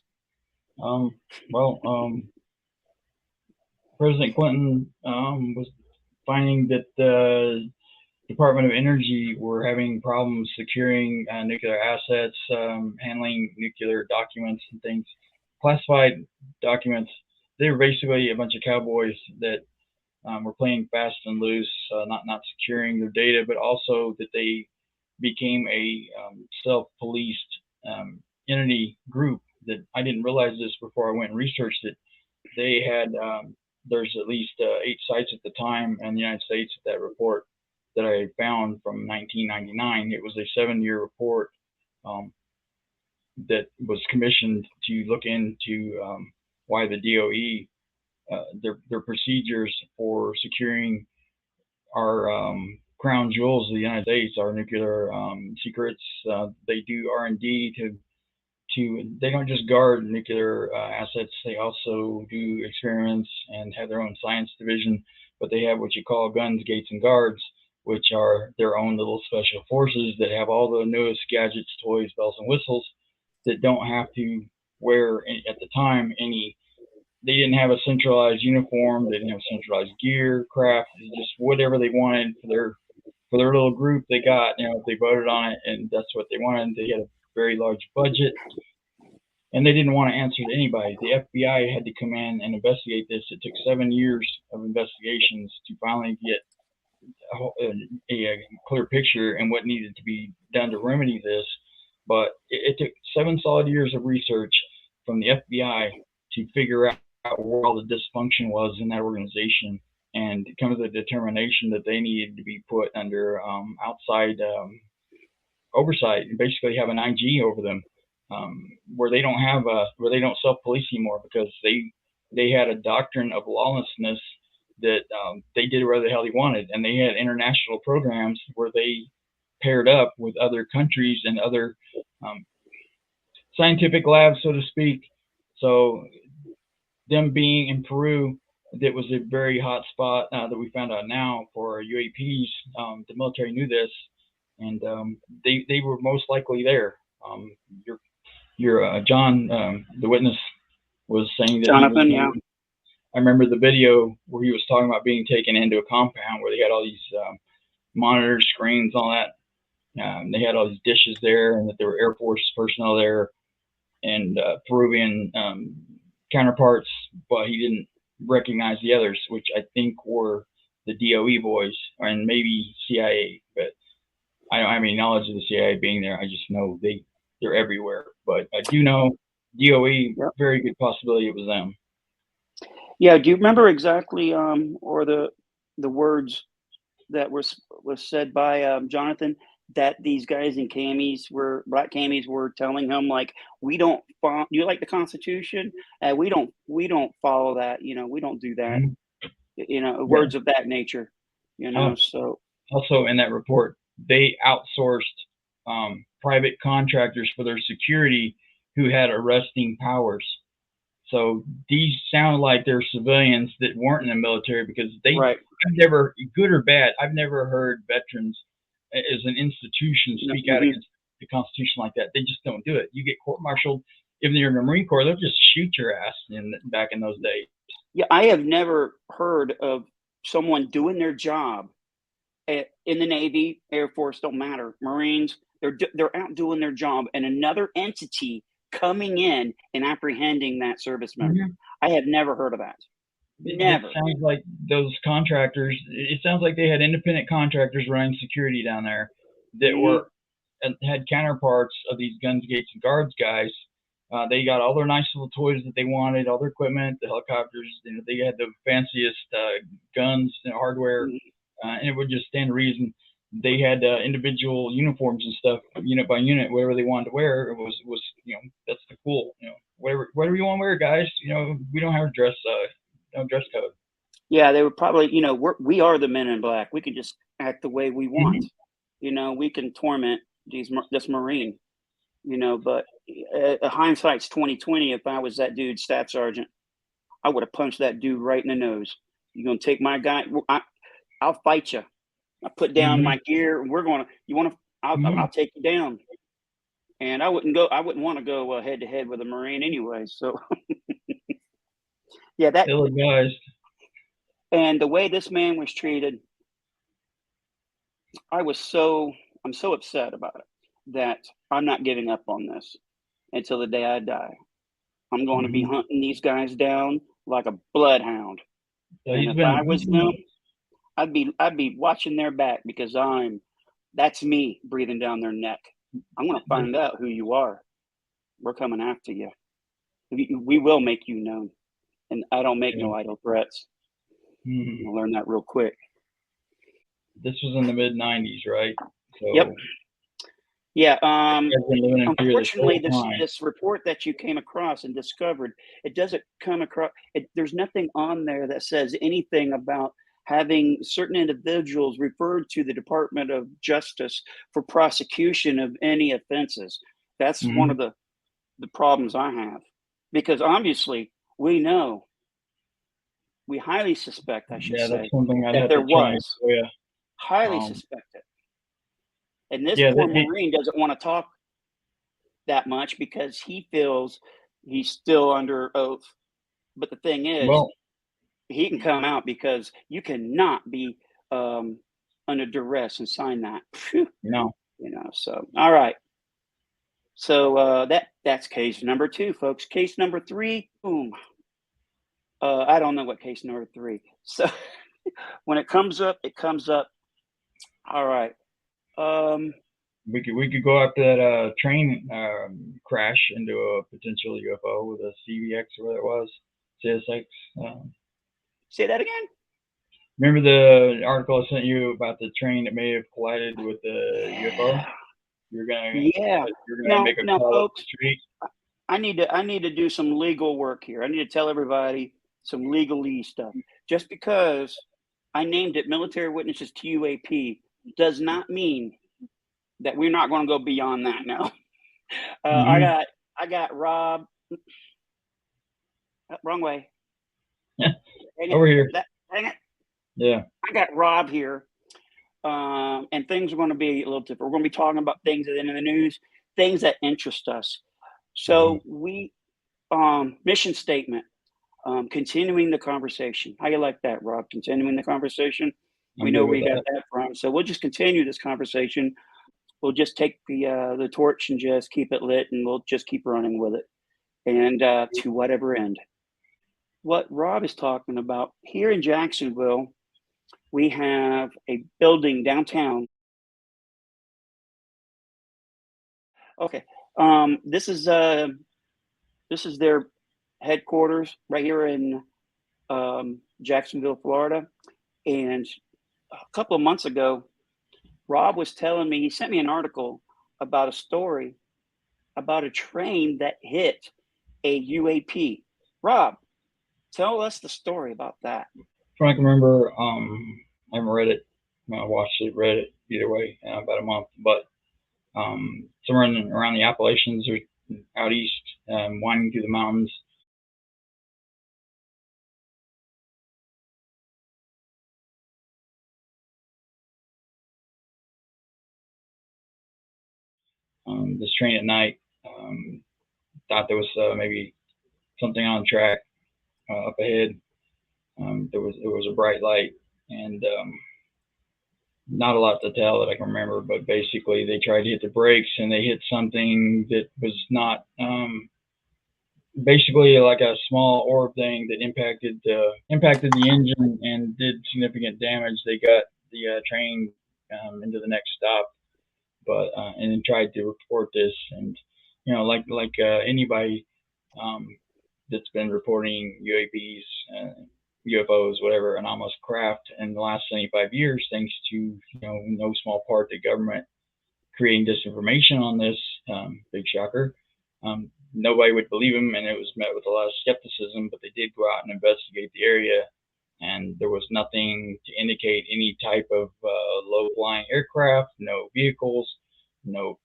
President Clinton was finding that the Department of Energy were having problems securing nuclear assets, handling nuclear documents and things, classified documents. They were basically a bunch of cowboys that were playing fast and loose, not securing their data, but also that they became a self-policed entity group. That I didn't realize this before I went and researched it. They had there's at least 8 sites at the time in the United States with that report that I found from 1999. It was a 7-year report that was commissioned to look into why the DOE, their procedures for securing our crown jewels of the United States, our nuclear secrets. They do R&D to they don't just guard nuclear assets, they also do experiments and have their own science division, but they have what you call guns, gates, and guards, which are their own little special forces that have all the newest gadgets, toys, bells, and whistles that don't have to wear, at the time, they didn't have a centralized uniform, they didn't have centralized gear, craft, just whatever they wanted for their little group they got, if they voted on it, and that's what they wanted. They had a very large budget, and they didn't want to answer to anybody. The FBI had to come in and investigate this. It took 7 years of investigations to finally get a clear picture and what needed to be done to remedy this. But it took 7 solid years of research from the FBI to figure out where all the dysfunction was in that organization and to come to the determination that they needed to be put under outside oversight and basically have an IG over them, where they don't self-police anymore, because they had a doctrine of lawlessness that they did whatever the hell they wanted, and they had international programs where they paired up with other countries and other scientific labs, so to speak. So them being in Peru, that was a very hot spot that we found out now for UAPs. The military knew this, and they were most likely there. Your John, the witness, was saying that Jonathan, I remember the video where he was talking about being taken into a compound where they had all these monitors, screens, all that. They had all these dishes there, and that there were Air Force personnel there and Peruvian counterparts, but he didn't recognize the others, which I think were the DOE boys and maybe CIA. But I don't have any knowledge of the CIA being there. I just know they they're everywhere. But I do know DOE, Yep. very good possibility it was them. Yeah. Do you remember exactly, or the words that was said by Jonathan, that these guys in black camis were telling him, like, we don't follow, you like the Constitution, we don't follow that, we don't do that, Yeah. words of that nature, so Also in that report, they outsourced private contractors for their security who had arresting powers. So these sound like they're civilians that weren't in the military, because right. I've never, good or bad, I've never heard veterans as an institution speak out against the Constitution like that. They just don't do it. You get court-martialed. If you're in the Marine Corps, they'll just shoot your ass back in those days. Yeah, I have never heard of someone doing their job in the Navy, Air Force, don't matter, Marines. They're out doing their job, and another entity coming in and apprehending that service member. I have never heard of that. Never. It sounds like those contractors. It sounds like they had independent contractors running security down there that had counterparts of these guns, gates, and guards guys. They got all their nice little toys that they wanted, all their equipment, the helicopters. They had the fanciest guns and hardware, and it would just stand to reason they had individual uniforms and stuff, unit by unit, whatever they wanted to wear. It was that's the cool, whatever you want to wear, guys. We don't have a dress code. Yeah, they were probably, we are the men in black. We can just act the way we want. We can torment this Marine. But hindsight's 2020. If I was that dude's staff sergeant, I would have punched that dude right in the nose. You're gonna take my guy? I'll fight you. I put down my gear. I'll take you down. And I wouldn't want to go head to head with a Marine anyway. So yeah, that ill-advised. And the way this man was treated, I'm so upset about it that I'm not giving up on this until the day I die. I'm going to be hunting these guys down like a bloodhound. And if I was them, I'd be watching their back, because that's me breathing down their neck. I'm going to find out who you are. We're coming after you. We will make you known. And I don't make no idle threats. I'll learn that real quick. This was in the mid-90s, right? So, yep. Yeah. Unfortunately, this report that you came across and discovered, it doesn't come across. There's nothing on there that says anything about having certain individuals referred to the Department of Justice for prosecution of any offenses. That's one of the problems I have, because obviously we highly suspect, I should say, that's something that there was. Yeah. Highly suspected. And this poor Marine doesn't want to talk that much because he feels he's still under oath. But the thing is, he can come out, because you cannot be under duress and sign that. No. So, all right. So that's case number 2, folks. Case number 3, boom. I don't know what case number 3. So when it comes up, it comes up. All right. We could go after that train crash into a potential UFO with a CVX or whatever it was, CSX. Say that again. Remember the article I sent you about the train that may have collided with the UFO? You're gonna make a call up the street. I need to do some legal work here. I need to tell everybody some legalese stuff. Just because I named it Military Witnesses to UAP does not mean that we're not going to go beyond that now. I got Rob. Wrong way. Over here. Dang it. Yeah. I got Rob here. And things are going to be a little different. We're going to be talking about things that are in the news, things that interest us. So we, mission statement, continuing the conversation. How you like that, Rob? Continuing the conversation? We know where you got that from. So we'll just continue this conversation. We'll just take the torch and just keep it lit, and we'll just keep running with it, and to whatever end. What Rob is talking about, here in Jacksonville, we have a building downtown. Okay, This is their headquarters right here in Jacksonville, Florida. And a couple of months ago, Rob was telling me, he sent me an article about a story about a train that hit a UAP. Rob, tell us the story about that. From what I can remember, I haven't read it. I watched it, read it, either way, about a month. But somewhere around the Appalachians or out east, winding through the mountains. This train at night, thought there was maybe something on track up ahead. There was a bright light, and not a lot to tell that I can remember, but basically they tried to hit the brakes and they hit something that was not basically like a small orb thing that impacted the engine and did significant damage. They got the train into the next stop, but and then tried to report this, and like anybody that's been reporting UAPs, UFOs, whatever, anomalous craft in the last 75 years, thanks to no small part the government creating disinformation on this. Big shocker. Nobody would believe him, and it was met with a lot of skepticism. But they did go out and investigate the area, and there was nothing to indicate any type of low-flying aircraft, no vehicles, no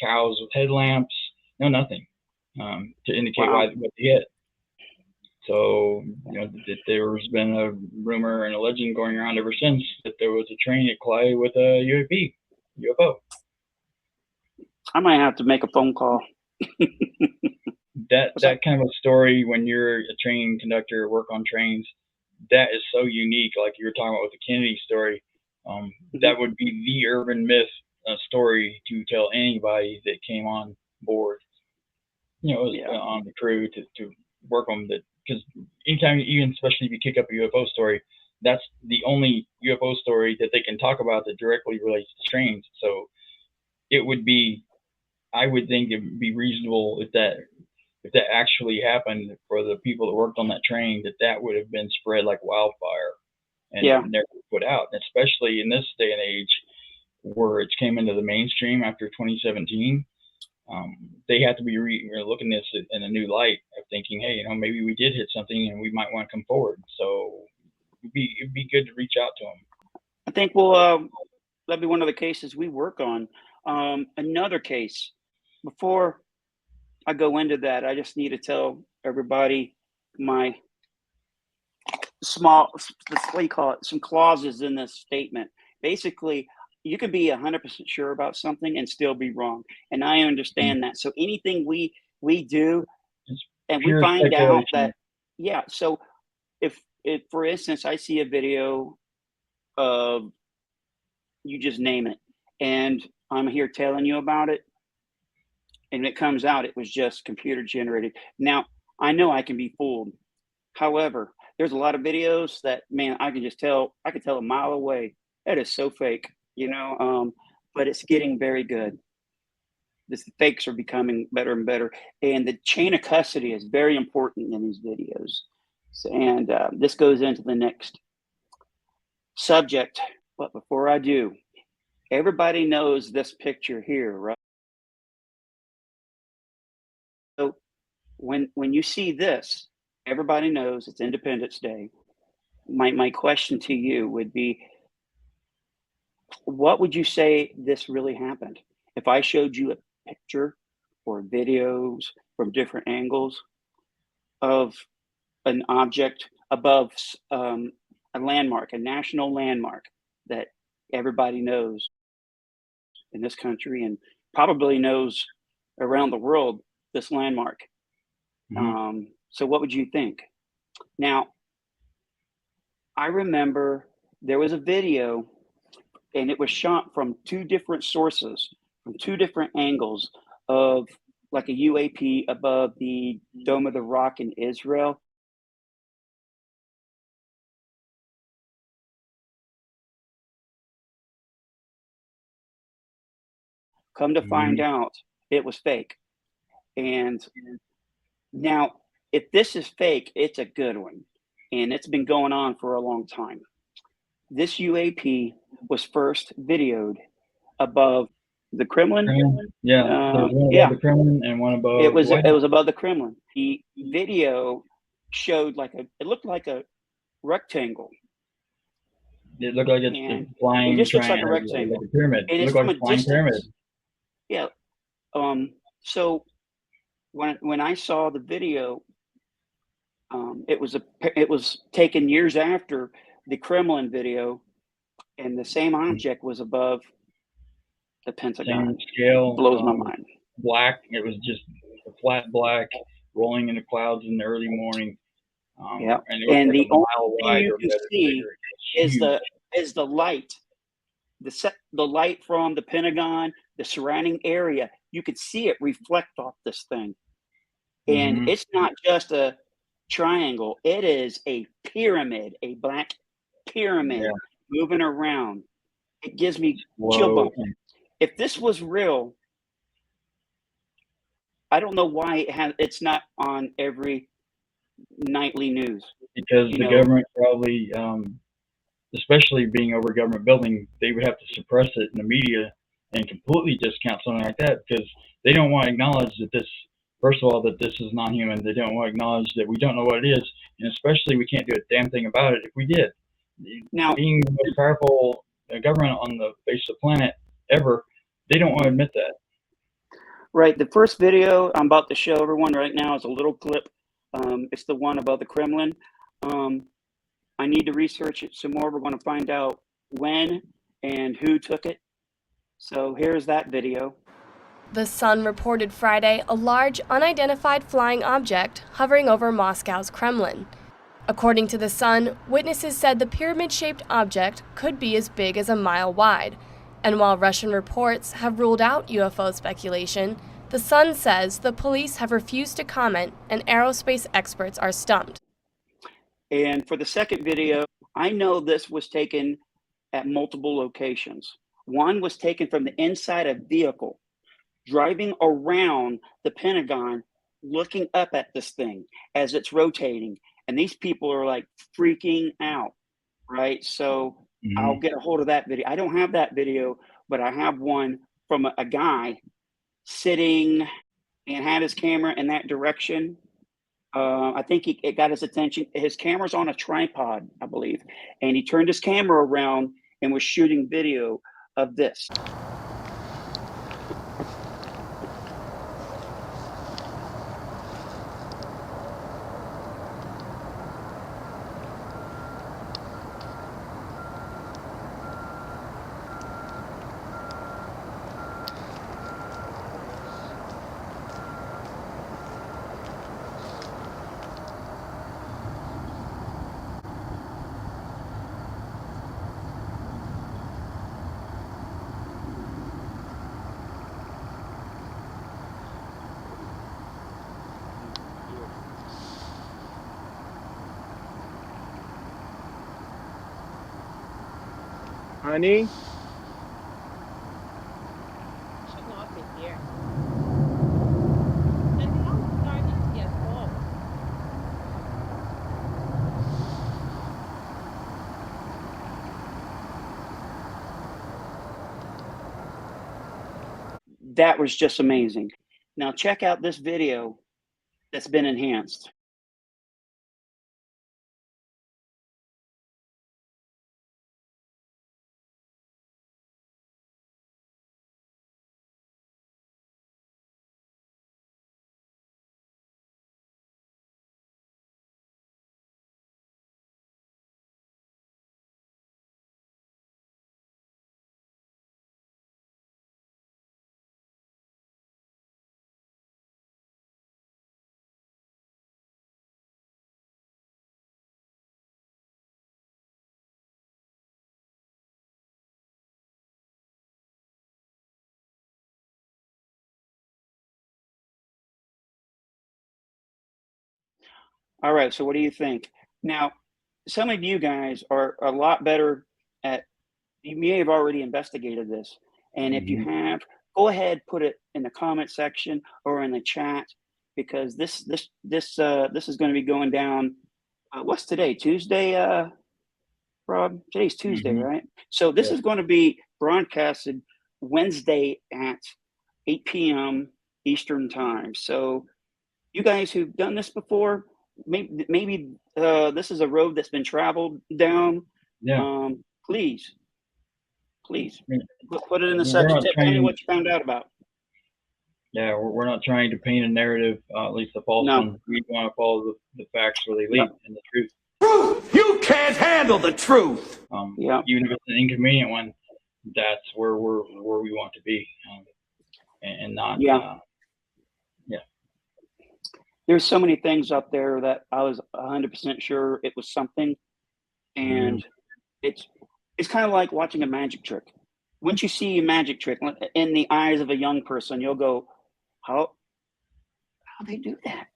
cows with headlamps, no nothing to indicate what they hit. So, there's been a rumor and a legend going around ever since that there was a train that collided with a UFO. I might have to make a phone call. that kind of a story, when you're a train conductor, work on trains, that is so unique. Like you were talking about with the Kennedy story, that would be the urban myth story to tell anybody that came on board, on the crew to work on that. Because anytime, even especially if you kick up a UFO story, that's the only UFO story that they can talk about that directly relates to trains. So it would be, I would think it would be reasonable if that actually happened for the people that worked on that train, that would have been spread like wildfire and never put out, especially in this day and age where it came into the mainstream after 2017. They have to be looking at this in a new light of thinking, hey, maybe we did hit something and we might want to come forward. So it'd be good to reach out to them. I think that'd be one of the cases we work on. Another case, before I go into that, I just need to tell everybody my small, what do you call it, some clauses in this statement. Basically, you can be 100% sure about something and still be wrong, and I understand that. So anything we do, and we find out that, so if for instance I see a video of, you just name it, and I'm here telling you about it, and it comes out it was just computer generated. Now, I know I can be fooled. However, there's a lot of videos that, man, I can tell a mile away that is so fake, but it's getting very good. The fakes are becoming better and better, and the chain of custody is very important in these videos. So, and this goes into the next subject, but before I do, everybody knows this picture here, right? So when you see this, everybody knows it's Independence Day. My question to you would be, what would you say this really happened? If I showed you a picture or videos from different angles of an object above a landmark, a national landmark that everybody knows in this country and probably knows around the world, this landmark. So what would you think? Now, I remember there was a video, and it was shot from two different sources, from two different angles, of like a UAP above the Dome of the Rock in Israel. Come to find out, it was fake. And now, if this is fake, it's a good one. And it's been going on for a long time. This UAP was first videoed above the Kremlin. Yeah, there was one above yeah, the Kremlin and one above. it was above the Kremlin. The video showed it looked like a rectangle. It looked like it's And flying. it just looks like a rectangle. like a pyramid. And It it's looked from like a a flying pyramid. distance. Yeah. So when I saw the video, it was taken years after the Kremlin video, and the same object was above the Pentagon. Same scale. Blows my mind. Black. It was just a flat black rolling in the clouds in the early morning. Yeah. And, it And like the a only mile thing wide you or can better, see bigger. is the light. The light from the Pentagon, the surrounding area, you could see it reflect off this thing. And it's not just a triangle, it is a pyramid, a black pyramid moving around. It gives me chill bumps. If this was real, I don't know why it's not on every nightly news. Because the government probably, especially being over a government building, they would have to suppress it in the media and completely discount something like that because they don't want to acknowledge that this, first of all, that this is non-human. They don't want to acknowledge that we don't know what it is, and especially we can't do a damn thing about it if we did. Now, being the most powerful government on the face of the planet ever, they don't want to admit that. Right. The first video I'm about to show everyone right now is a little clip. It's the one above the Kremlin. I need to research it some more. We're going to find out when and who took it. So here's that video. The Sun reported Friday a large, unidentified flying object hovering over Moscow's Kremlin. According to The Sun, witnesses said the pyramid-shaped object could be as big as a mile wide. And while Russian reports have ruled out UFO speculation, The Sun says the police have refused to comment and aerospace experts are stumped. And for the second video, I know this was taken at multiple locations. One was taken from the inside of a vehicle, driving around the Pentagon, looking up at this thing as it's rotating. And these people are like freaking out, right? So I'll get a hold of that video. I don't have that video, but I have one from a guy sitting and had his camera in that direction. I think it got his attention. His camera's on a tripod, I believe. And he turned his camera around and was shooting video of this. Honey? Should not be here. And how started to get home? That was just amazing. Now check out this video that's been enhanced. All right, so what do you think? Now, some of you guys are a lot better at, you may have already investigated this. And if you have, go ahead, put it in the comment section or in the chat, because this is going to be going down. What's today? Tuesday, Rob? Today's Tuesday, Mhm. right? So this Yeah. is going to be broadcasted Wednesday at 8 p.m. Eastern time. So you guys who've done this before, maybe this is a road that's been traveled down. Yeah. Please I mean, put it in the we're section. not Tell me trying. what you found out about. Yeah, we're not trying to paint a narrative, at least a false No. one. We want to follow the facts where they lead Yep. and the truth. You can't handle the truth. Yep. Even if it's an inconvenient one, that's where we want to be, and not. Yeah. There's so many things up there that I was 100% sure it was something, and it's kind of like watching a magic trick. Once you see a magic trick in the eyes of a young person, you'll go, how they do that?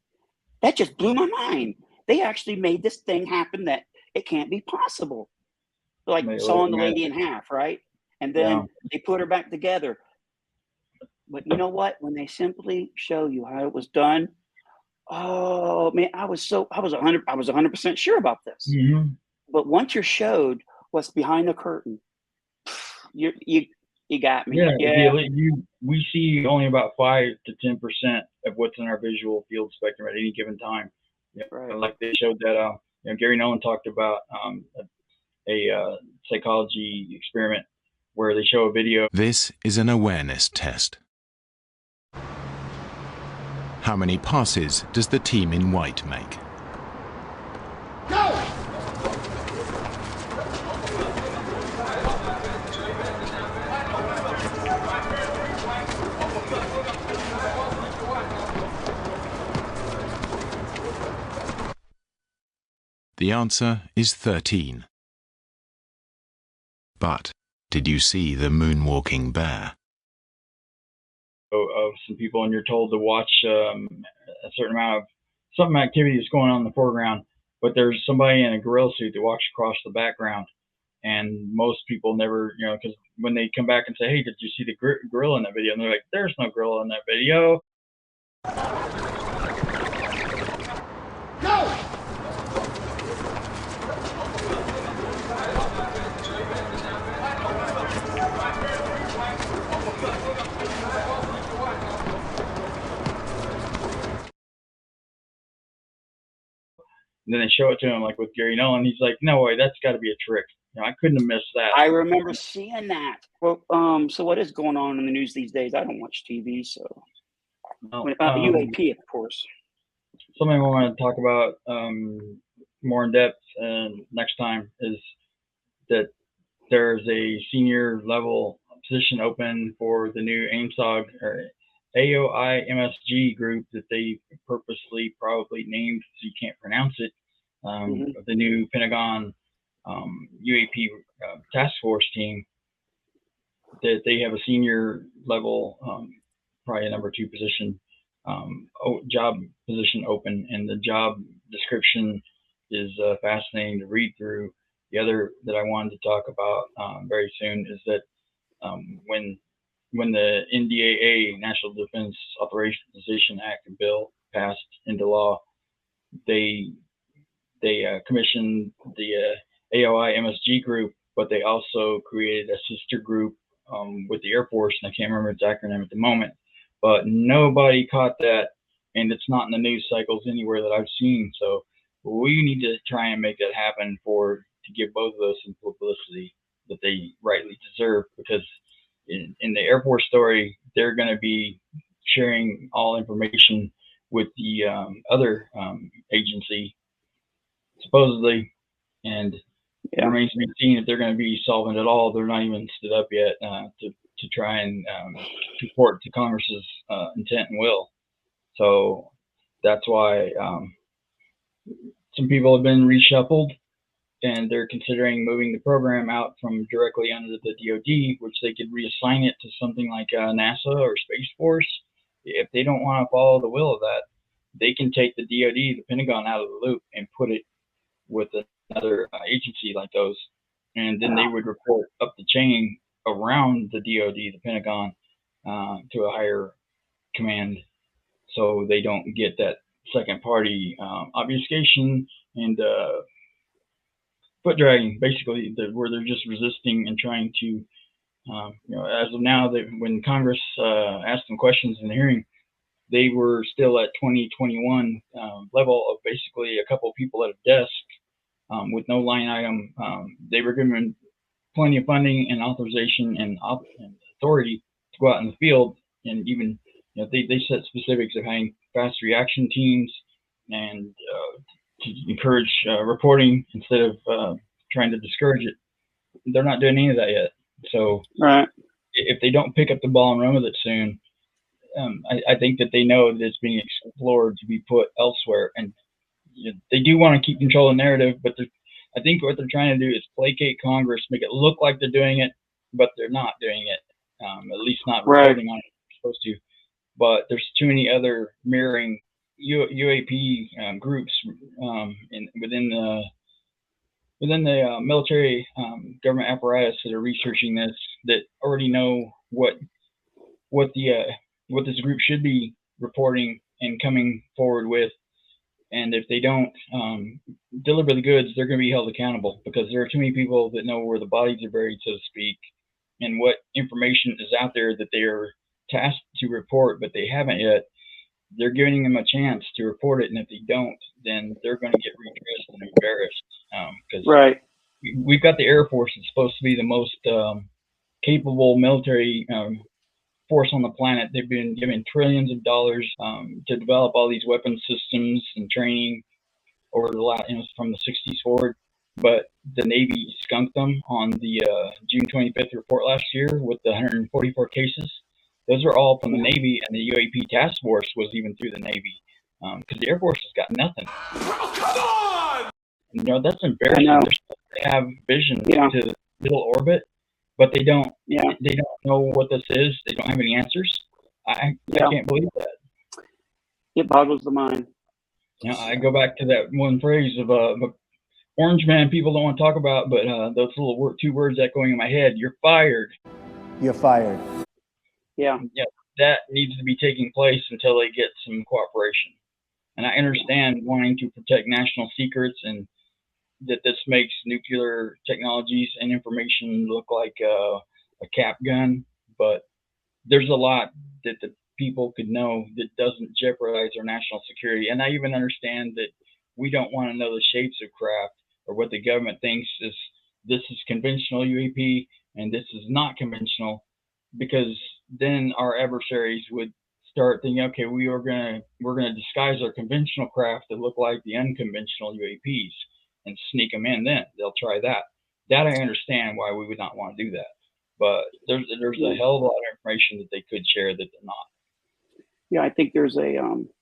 That just blew my mind. They actually made this thing happen that it can't be possible. Like Made a sawing the little lady in magic. half, right? And then Yeah. they put her back together. But you know what? When they simply show you how it was done, oh man, I was 100% sure about this. Mm-hmm. But once you're showed what's behind the curtain, you got me. Yeah. We see only about 5 to 10% of what's in our visual field spectrum at any given time. Right. Like they showed that. Gary Nolan talked about a psychology experiment where they show a video. This is an awareness test. How many passes does the team in white make? The answer is 13. But did you see the moonwalking bear? Of some people, and you're told to watch a certain amount of some activity that's going on in the foreground, but there's somebody in a gorilla suit that walks across the background, and most people never, because when they come back and say, "Hey, did you see the gorilla in that video?" and they're like, "There's no gorilla in that video." And then they show it to him, like with Gary Nolan. He's like, "No way, that's got to be a trick. I couldn't have missed that." I remember seeing that. Well, so what is going on in the news these days? I don't watch TV, so UAP, of course. Something I want to talk about more in depth next time is that there's a senior level position open for the new AIMSOG or AOI MSG group that they purposely probably named so you can't pronounce it. The new Pentagon UAP task force team, that they have a senior level, probably a number 2 position, job position open, and the job description is fascinating to read through. The other that I wanted to talk about very soon is that when the NDAA, National Defense Authorization Act bill, passed into law, they commissioned the AOI MSG group, but they also created a sister group with the Air Force, and I can't remember its acronym at the moment, but nobody caught that, and it's not in the news cycles anywhere that I've seen. So we need to try and make that happen to give both of those some publicity that they rightly deserve, because in the Air Force story, they're going to be sharing all information with the other agency, supposedly, and it remains to be seen if they're going to be solvent at all. They're not even stood up yet to try and report to Congress's intent and will. So that's why some people have been reshuffled, and they're considering moving the program out from directly under the DoD, which they could reassign it to something like NASA or Space Force. If they don't want to follow the will of that, they can take the DoD, the Pentagon, out of the loop and put it with another agency like those, and then they would report up the chain around the DoD, the Pentagon, to a higher command, so they don't get that second party obfuscation and foot dragging, basically, where they're just resisting and trying to, as of now, when Congress asked them questions in the hearing, they were still at 2021 level of basically a couple of people at a desk with no line item. They were given plenty of funding and authorization and authority to go out in the field, and even they set specifics of having fast reaction teams and to encourage reporting instead of trying to discourage it. They're not doing any of that yet. So Right. if they don't pick up the ball and run with it soon, I think that they know that it's being explored to be put elsewhere, and they do want to keep control of the narrative, but I think what they're trying to do is placate Congress, make it look like they're doing it, but they're not doing it. At least not Right. reporting on it like they're supposed to. But there's too many other mirroring UAP groups within the military government apparatus that are researching this, that already know what this group should be reporting and coming forward with. And if they don't deliver the goods, they're going to be held accountable, because there are too many people that know where the bodies are buried, so to speak, and what information is out there that they are tasked to report, but they haven't yet. They're giving them a chance to report it, and if they don't, then they're going to get redressed and embarrassed. Because Right. we've got the Air Force that's supposed to be the most capable military force on the planet. They've been given trillions of dollars to develop all these weapon systems and training over the last, from the 60s forward. But the Navy skunked them on the June 25th report last year with the 144 cases. Those are all from the Navy, and the UAP task force was even through the Navy, because the Air Force has got nothing. Come on! That's embarrassing. They're supposed to have vision to middle orbit, but they don't. Yeah. They don't know what this is. They don't have any answers. I can't believe that. It boggles the mind. I go back to that one phrase of orange man people don't want to talk about, but those little two words echoing in my head: "You're fired." You're fired. Yeah. Yeah, that needs to be taking place until they get some cooperation. And I understand wanting to protect national secrets, and that this makes nuclear technologies and information look like a cap gun, but there's a lot that the people could know that doesn't jeopardize our national security. And I even understand that we don't want to know the shapes of craft, or what the government thinks is this is conventional UAP and this is not conventional, because then our adversaries would start thinking, okay, we're gonna disguise our conventional craft to look like the unconventional UAPs and sneak them in. Then they'll try that. That I understand why we would not want to do that. But there's a hell of a lot of information that they could share that they're not. Yeah, I think there's a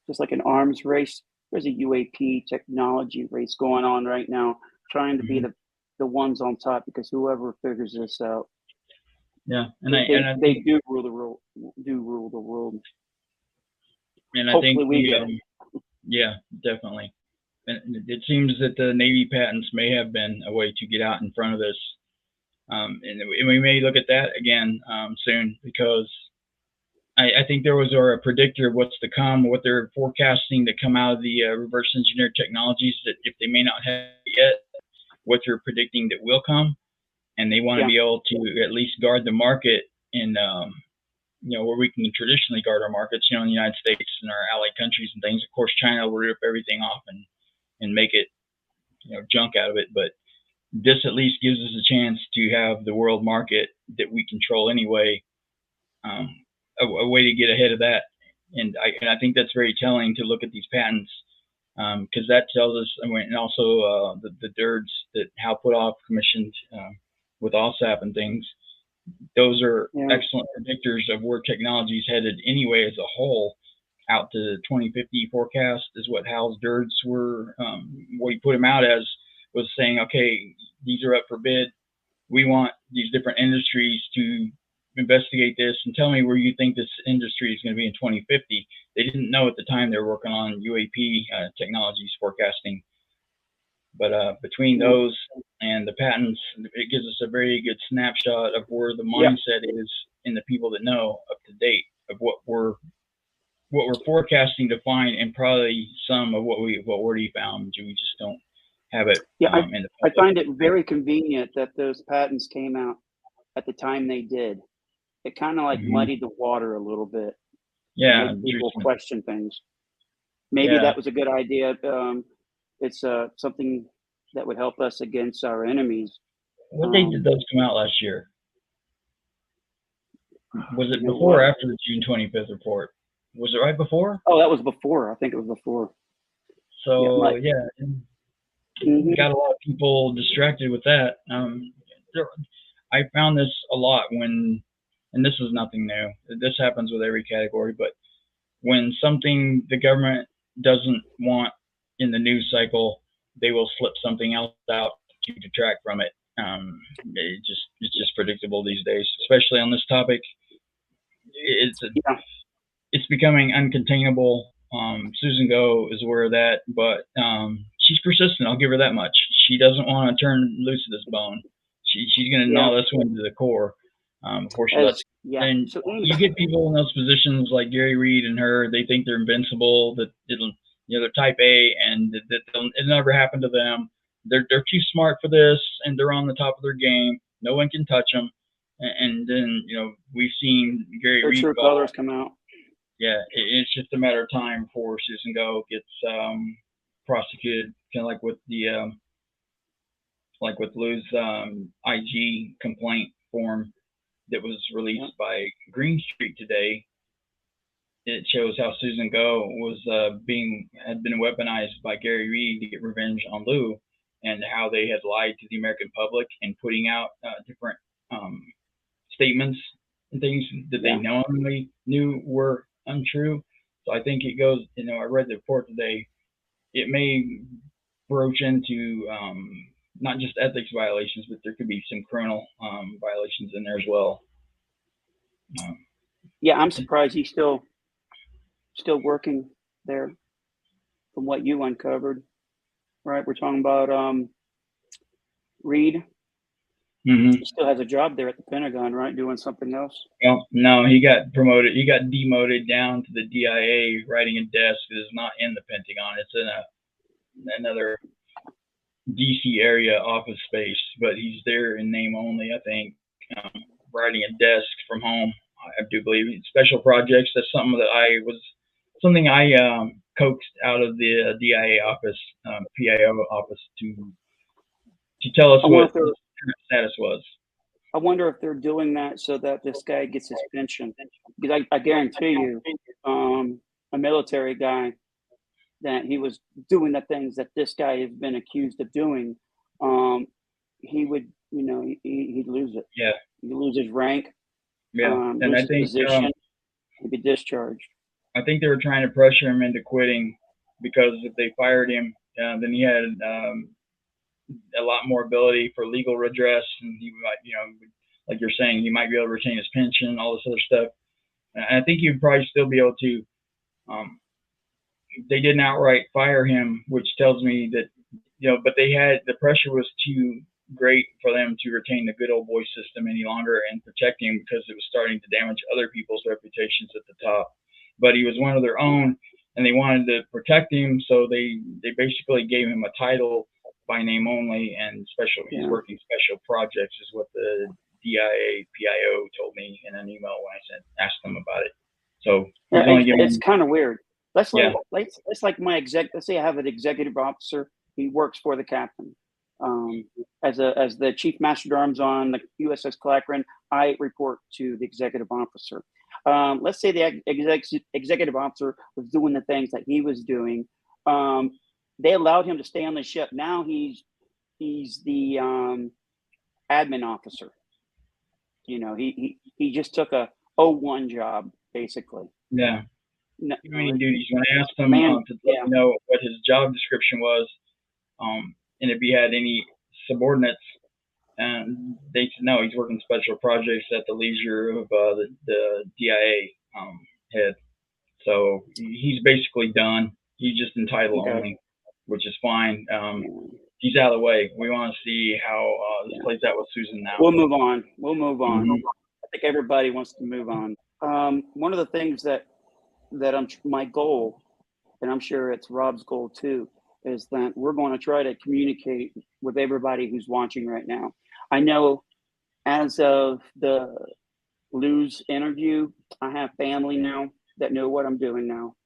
just like an arms race. There's a UAP technology race going on right now, trying to be the ones on top, because whoever figures this out, yeah, they do rule the world. And I Hopefully think we do. Yeah, definitely. And it seems that the Navy patents may have been a way to get out in front of this. And we may look at that again soon, because I think there was a predictor of what's to come, what they're forecasting to come out of the reverse engineered technologies, that if they may not have it yet, what they're predicting that will come. And they want to be able to at least guard the market in, where we can traditionally guard our markets, in the United States and our allied countries and things. Of course, China will rip everything off and make it, junk out of it. But this at least gives us a chance to have the world market that we control anyway, a way to get ahead of that. And I think that's very telling to look at these patents, because that tells us, and also the DIRDs that Hal Puthoff commissioned with OSAP and things. Those are excellent predictors of where technology is headed anyway as a whole. Out to the 2050 forecast is what Hal's DIRDs were, what he put them out as, was saying, okay, these are up for bid. We want these different industries to investigate this and tell me where you think this industry is going to be in 2050. They didn't know at the time they were working on UAP technologies forecasting. But between those and the patents, it gives us a very good snapshot of where the Yeah. mindset is in the people that know up to date of what we're forecasting to find, and probably some of what we've already found. We just don't have it Yeah, in the I public. find it very convenient that those patents came out at the time they did. It kind of like Mhm. muddied the water a little bit. Yeah, Made people Jason. question things. Maybe Yeah. that was a good idea. It's something that would help us against our enemies. What date did those come out last year? Was it You know before or what? after the June 25th report? Was it right before? Oh, that was before. I think it was before. So Yeah, yeah, Mhm. got a lot of people distracted with that. I found this a lot when, and this is nothing new. This happens with every category, but when something the government doesn't want in the news cycle, they will slip something else out to detract from it. It's just predictable these days, especially on this topic. Yeah. It's becoming uncontainable. Susan Go is aware of that, but she's persistent. I'll give her that much. She doesn't want to turn loose of this bone. She's going to Yeah. gnaw this one to the core before she lets. Yeah. And So you get people in those positions like Gary Reed and her. They think they're invincible. That it'll, they're type A, and that it'll never happen to them. They're too smart for this, and they're on the top of their game. No one can touch them. And then we've seen Gary their Reed true fall. colors come out. Yeah, it's just a matter of time before Susan Go gets prosecuted, kind of like with the like with Lou's IG complaint form that was released by Green Street today. It shows how Susan Go was had been weaponized by Gary Reed to get revenge on Lou, and how they had lied to the American public and putting out different statements and things that they knowingly knew were untrue. So I think it goes, I read the report today. It may broach into not just ethics violations, but there could be some criminal violations in there as well. Yeah, I'm surprised he's still working there from what you uncovered. Right? We're talking about Reed. Mm-hmm. He still has a job there at the Pentagon, right? Doing something else. Well, no, he got promoted. He got demoted down to the DIA, writing a desk that is not in the Pentagon. It's in another DC area office space, but he's there in name only, I think, writing a desk from home. I do believe special projects. That's something I coaxed out of the DIA office, PIO office to tell us what the current status was. I wonder if they're doing that so that this guy gets his pension. Because I guarantee you, a military guy, that he was doing the things that this guy has been accused of doing, he would, he'd lose it. Yeah. He'd lose his rank. Yeah. And lose I his think position. He'd be discharged. I think they were trying to pressure him into quitting, because if they fired him, then he had a lot more ability for legal redress, and he might, like you're saying, he might be able to retain his pension, all this other stuff. And I think he'd probably still be able to. They didn't outright fire him, which tells me that, but the pressure was too great for them to retain the good old boy system any longer and protect him, because it was starting to damage other people's reputations at the top. But he was one of their own, and they wanted to protect him, so they basically gave him a title by name only, and he's working special projects is what the DIA PIO told me in an email when I asked them about it. So it's kind of weird. Let's like let's say I have an executive officer. He works for the captain. As the chief master of arms on the USS Clackran, I report to the executive officer. Let's say the executive officer was doing the things that he was doing. They allowed him to stay on the ship. Now he's the admin officer. He just took a 01 job basically. Yeah. No, duties. When I asked him to let me know what his job description was, and if he had any subordinates, and they said no, he's working special projects at the leisure of the DIA head. So he's basically done. He's just entitled only, which is fine. he's out of the way. We want to see how this plays out with Susan now. We'll move on. Mhm. I think everybody wants to move on. One of the things that my goal, and I'm sure it's Rob's goal too, is that we're going to try to communicate with everybody who's watching right now. I know as of the Lou's interview, I have family now that know what I'm doing now,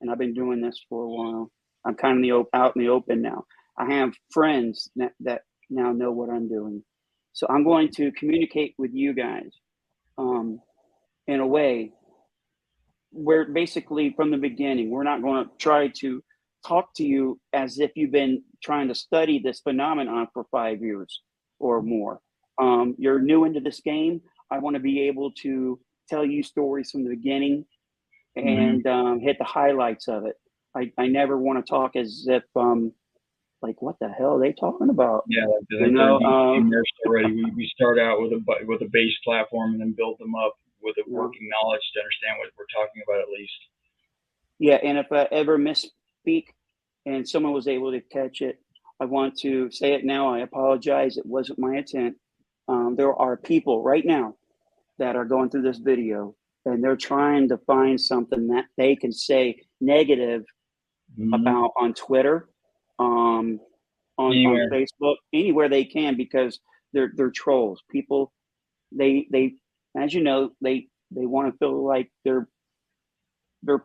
and I've been doing this for a while. I'm kind of out in the open now. I have friends that now know what I'm doing. So I'm going to communicate with you guys in a way where basically from the beginning, we're not going to try to talk to you as if you've been trying to study this phenomenon for 5 years or more. You're new into this game. I want to be able to tell you stories from the beginning and hit the highlights of it. I never want to talk as if like, what the hell are they talking about? Yeah, like You know, already. We start out with a base platform and then build them up with a Yeah. working knowledge to understand what we're talking about at least. yeah, and if I ever misspeak and someone was able to catch it, I want to say it now. I apologize. It wasn't my intent. There are people right now that are going through this video and they're trying to find something that they can say negative about on Twitter, on Anywhere. Facebook, anywhere they can, because they're trolls. People, they as you know, they want to feel like they're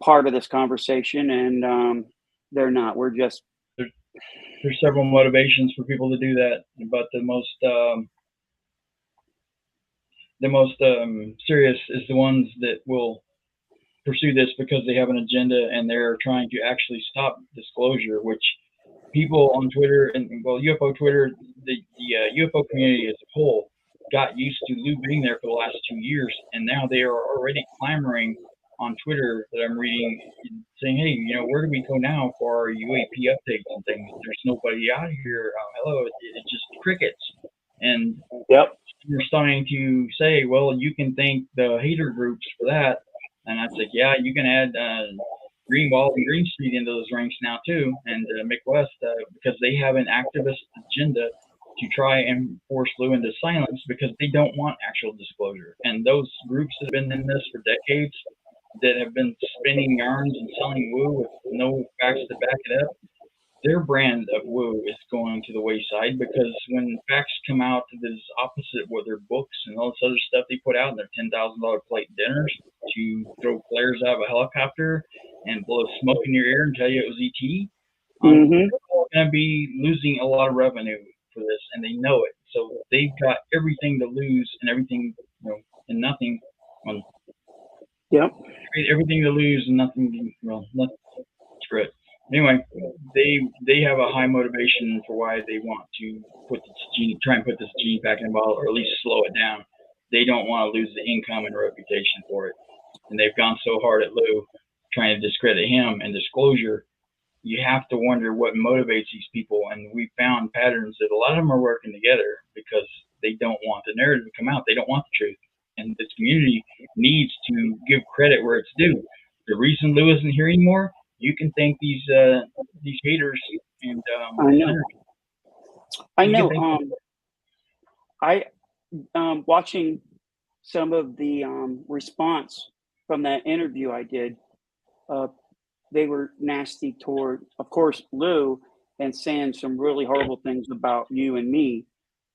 part of this conversation, and they're not. We're just There's several motivations for people to do that, but the most serious is the ones that will pursue this because they have an agenda and they're trying to actually stop disclosure, which people on Twitter and well, UFO Twitter, the UFO community as a whole got used to Lou being there for the last 2 years, and now they are already clamoring on Twitter that I'm reading saying, hey, where do we go now for our UAP updates and things? There's nobody out here. Hello, it's just crickets. And yep. you're starting to say, well, you can thank the hater groups for that. And I said, yeah, you can add Greenwald and Green Street into those ranks now too, and McWest, because they have an activist agenda to try and force Lou into silence because they don't want actual disclosure. And those groups that have been in this for decades, that have been spinning yarns and selling woo with no facts to back it up, their brand of woo is going to the wayside because when facts come out that is opposite what their books and all this other stuff they put out in their $10,000 plate dinners to throw flares out of a helicopter and blow smoke in your ear and tell you it was ET, they're going to be losing a lot of revenue for this, and they know it. So they've got everything to lose and everything, and nothing. Yep. Everything to lose and nothing. Nothing. Screw it. Anyway, they have a high motivation for why they want to try and put this genie back in the bottle, or at least slow it down. They don't want to lose the income and reputation for it, and they've gone so hard at Lou, trying to discredit him and disclosure. You have to wonder what motivates these people, and we found patterns that a lot of them are working together because they don't want the narrative to come out. They don't want the truth, and this community needs to give credit where it's due. The reason Lou isn't here anymore, you can thank these haters and I know. I watching some of the response from that interview I did. They were nasty toward, of course, Lou, and saying some really horrible things about you and me.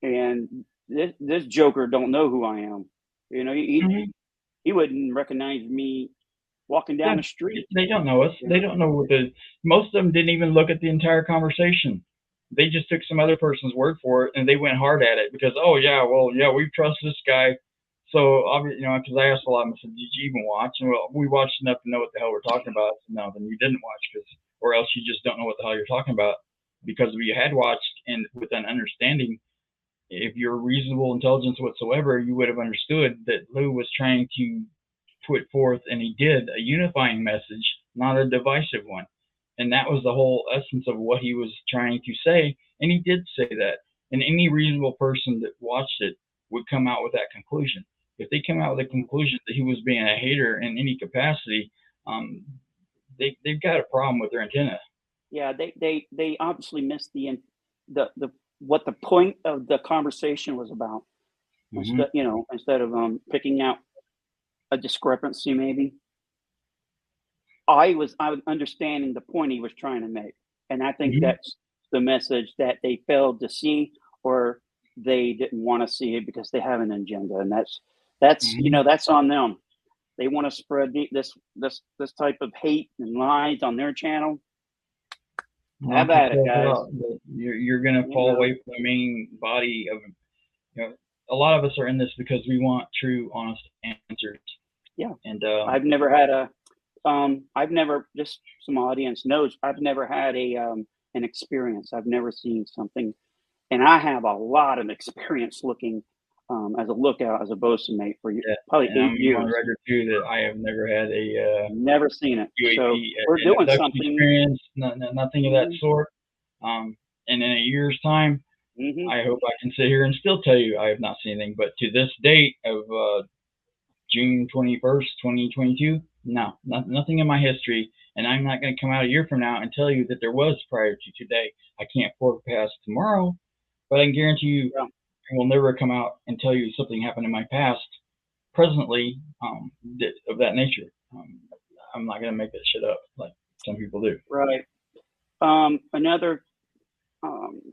And this joker don't know who I am. He wouldn't recognize me walking down the street. They don't know us. They don't know most of them didn't even look at the entire conversation. They just took some other person's word for it, and they went hard at it because, we trust this guy. So, because I asked a lot of them, I said, did you even watch? And well, we watched enough to know what the hell we're talking about. No, then you didn't watch, or else you just don't know what the hell you're talking about. Because if you had watched and with an understanding, if you're reasonable intelligence whatsoever, you would have understood that Lou was trying to put forth, and he did, a unifying message, not a divisive one. And that was the whole essence of what he was trying to say. And he did say that. And any reasonable person that watched it would come out with that conclusion. If they came out with a conclusion that he was being a hater in any capacity, they've got a problem with their antenna. Yeah, they obviously missed the the what the point of the conversation was about. Mhm. Instead of picking out a discrepancy, maybe I was understanding the point he was trying to make, and I think Mhm. that's the message that they failed to see, or they didn't want to see it because they have an agenda, and Mhm. that's on them. They want to spread this type of hate and lies on their channel. Have Knock at it, yourself guys. out, but you're gonna You fall know, away from the main body of, a lot of us are in this because we want true, honest answers. yeah. And I've never had a I've never, just some audience knows, I've never had an experience. I've never seen something, and I have a lot of experience looking as a lookout, as a bosun mate for yeah, probably and I'm 8 years. on record too that I have never had a Never seen it. So UAP, we're an doing abduction something. experience, nothing of that Hmm. sort. And in a year's time, Hmm. I hope I can sit here and still tell you I have not seen anything. But to this date of June 21st, 2022, no, nothing in my history. And I'm not going to come out a year from now and tell you that there was prior to today. I can't forecast tomorrow, but I can guarantee you Yeah. I will never come out and tell you something happened in my past, presently, of that nature. I'm not going to make that shit up like some people do. Right. Another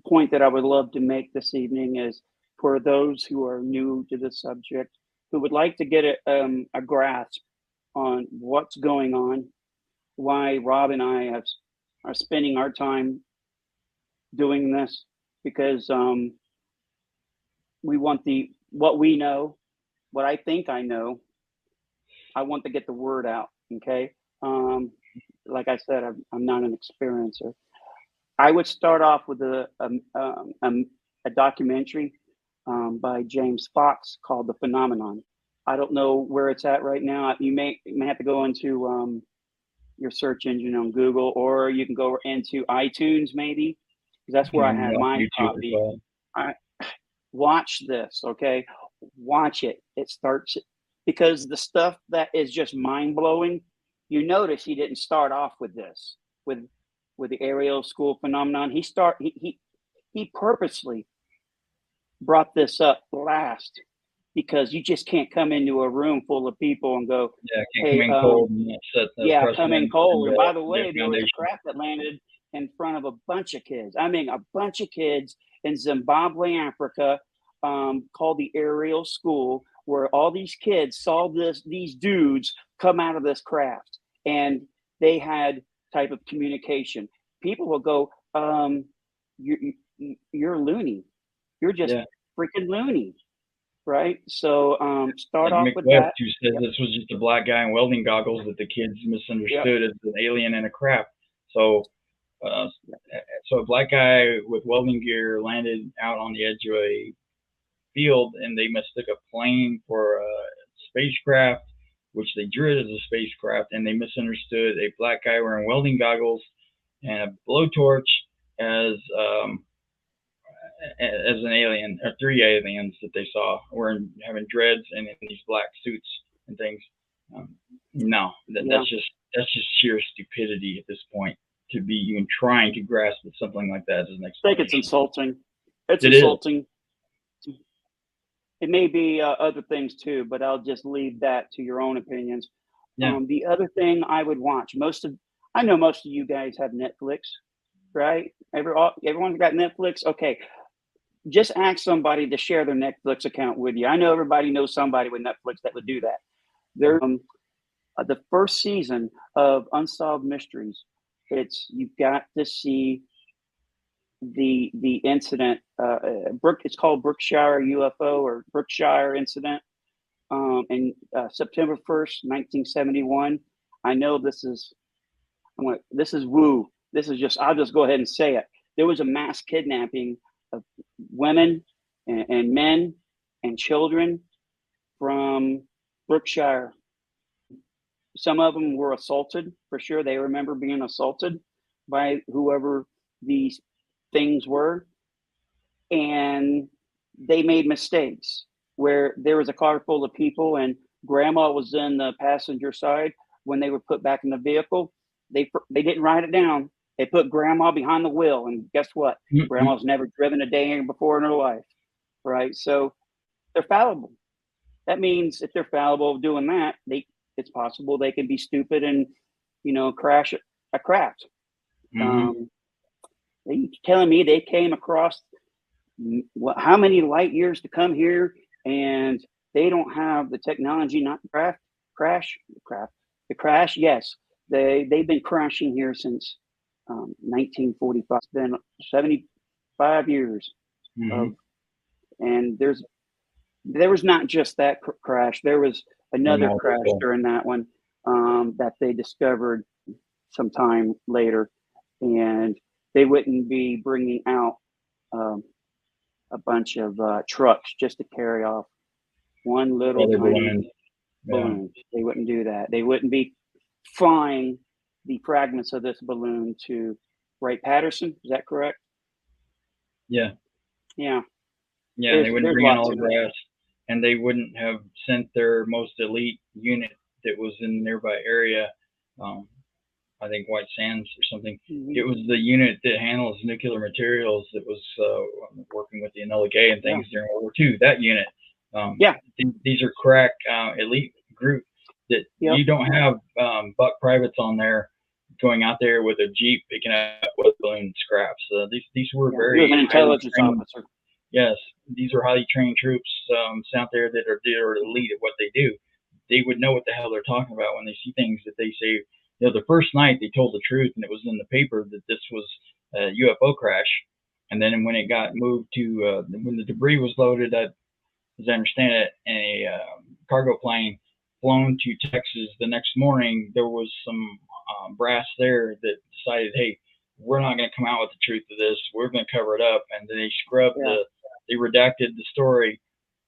point that I would love to make this evening is for those who are new to the subject, who would like to get a grasp on what's going on, why Rob and I are spending our time doing this, because we want what we know, what I think I know. I want to get the word out. Okay. Like I said, I'm not an experiencer. I would start off with a documentary by James Fox called The Phenomenon. I don't know where it's at right now. You may have to go into your search engine on Google, or you can go into iTunes maybe, because that's where I And had off my YouTube as copy. well. I watch this, okay? Watch it. It starts because the stuff that is just mind blowing. You notice he didn't start off with this with the aerial school phenomenon. He purposely brought this up last because you just can't come into a room full of people and go, Yeah, can't come "Hey, in cold and set the yeah, come in precedent cold." and And by the the way, there was a foundation. craft that landed in front of a bunch of kids. I mean, a bunch of kids in Zimbabwe, Africa, called the Aerial School, where all these kids saw these dudes come out of this craft, and they had type of communication. People will go, "You're loony. You're just Yeah, freaking loony." Right? So start like off Mick with Webb, that. who said Yep. this was just a black guy in welding goggles that the kids Yep. misunderstood as an alien and a craft. So, uh, Yep. so a black guy with welding gear landed out on the edge of a field, and they mistook a plane for a spacecraft, which they drew it as a spacecraft, and they misunderstood a black guy wearing welding goggles and a blowtorch as as an alien, or three aliens that they saw wearing having dreads and in these black suits and things. No, Yeah. that's just sheer stupidity at this point to be even trying to grasp that something like that is an I think it's explanation. insulting. It's It is. insulting. It may be other things too, but I'll just leave that to your own opinions. Yeah. The other thing I would watch, I know most of you guys have Netflix, right? Everyone's got Netflix. Okay, just ask somebody to share their Netflix account with you. I know everybody knows somebody with Netflix that would do that. There, the first season of Unsolved Mysteries. You've got to see the incident. It's called Brookshire UFO or Brookshire incident. In September 1st, 1971. I know this is woo. This is just, I'll just go ahead and say it. There was a mass kidnapping of women and men and children from Brookshire. Some of them were assaulted for sure. They remember being assaulted by whoever these things were. And they made mistakes where there was a car full of people and grandma was in the passenger side when they were put back in the vehicle. They didn't write it down. They put grandma behind the wheel, and guess what? Mhm. Grandma's never driven a day before in her life, right? So they're fallible. That means if they're fallible doing that, it's possible they can be stupid and, crash a craft. Mhm. They telling me they came across how many light years to come here, and they don't have the technology not to the crash. Yes, they've been crashing here since 1945. It's been 75 years Mhm. of, and there was not just that crash. There was another crash Multiple. during that one that they discovered sometime later, and they wouldn't be bringing out um, a bunch of trucks just to carry off one little Weather tiny balloons. Yeah. balloon. They wouldn't do that. They wouldn't be flying the fragments of this balloon to Wright-Patterson. Is that correct? Yeah. Yeah. Yeah. And they wouldn't There's bring in lots all of the grass, and they wouldn't have sent their most elite unit that was in the nearby area. Um, I think White Sands or something. Mhm. It was the unit that handles nuclear materials that was working with the Enola Gay and things during World War II. That unit. Yeah. These are crack elite group that Yep. you don't have buck privates on there going out there with a jeep picking up weather balloon scraps. These were He very was an highly intelligence trained. officer. Yes, these are highly trained troops out there that are elite at what they do. They would know what the hell they're talking about when they see things that they say. The first night they told the truth, and it was in the paper that this was a UFO crash. And then when it got moved to when the debris was loaded, as I understand it, in a cargo plane flown to Texas the next morning, there was some brass there that decided, hey, we're not going to come out with the truth of this. We're going to cover it up, and then they they redacted the story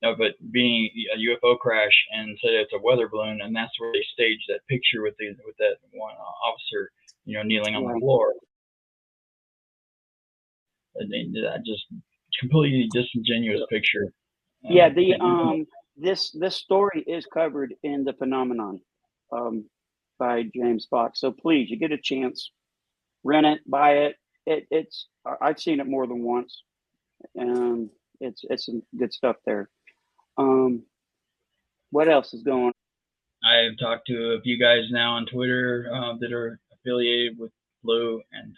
of it being a UFO crash and said it's a weather balloon, and that's where they staged that picture with that one officer, kneeling on the floor. That just completely disingenuous picture. Yeah, this story is covered in The Phenomenon by James Fox. So please, you get a chance, rent it, buy it. I've seen it more than once, and it's some good stuff there. What else is going on? I've talked to a few guys now on Twitter that are affiliated with Blue and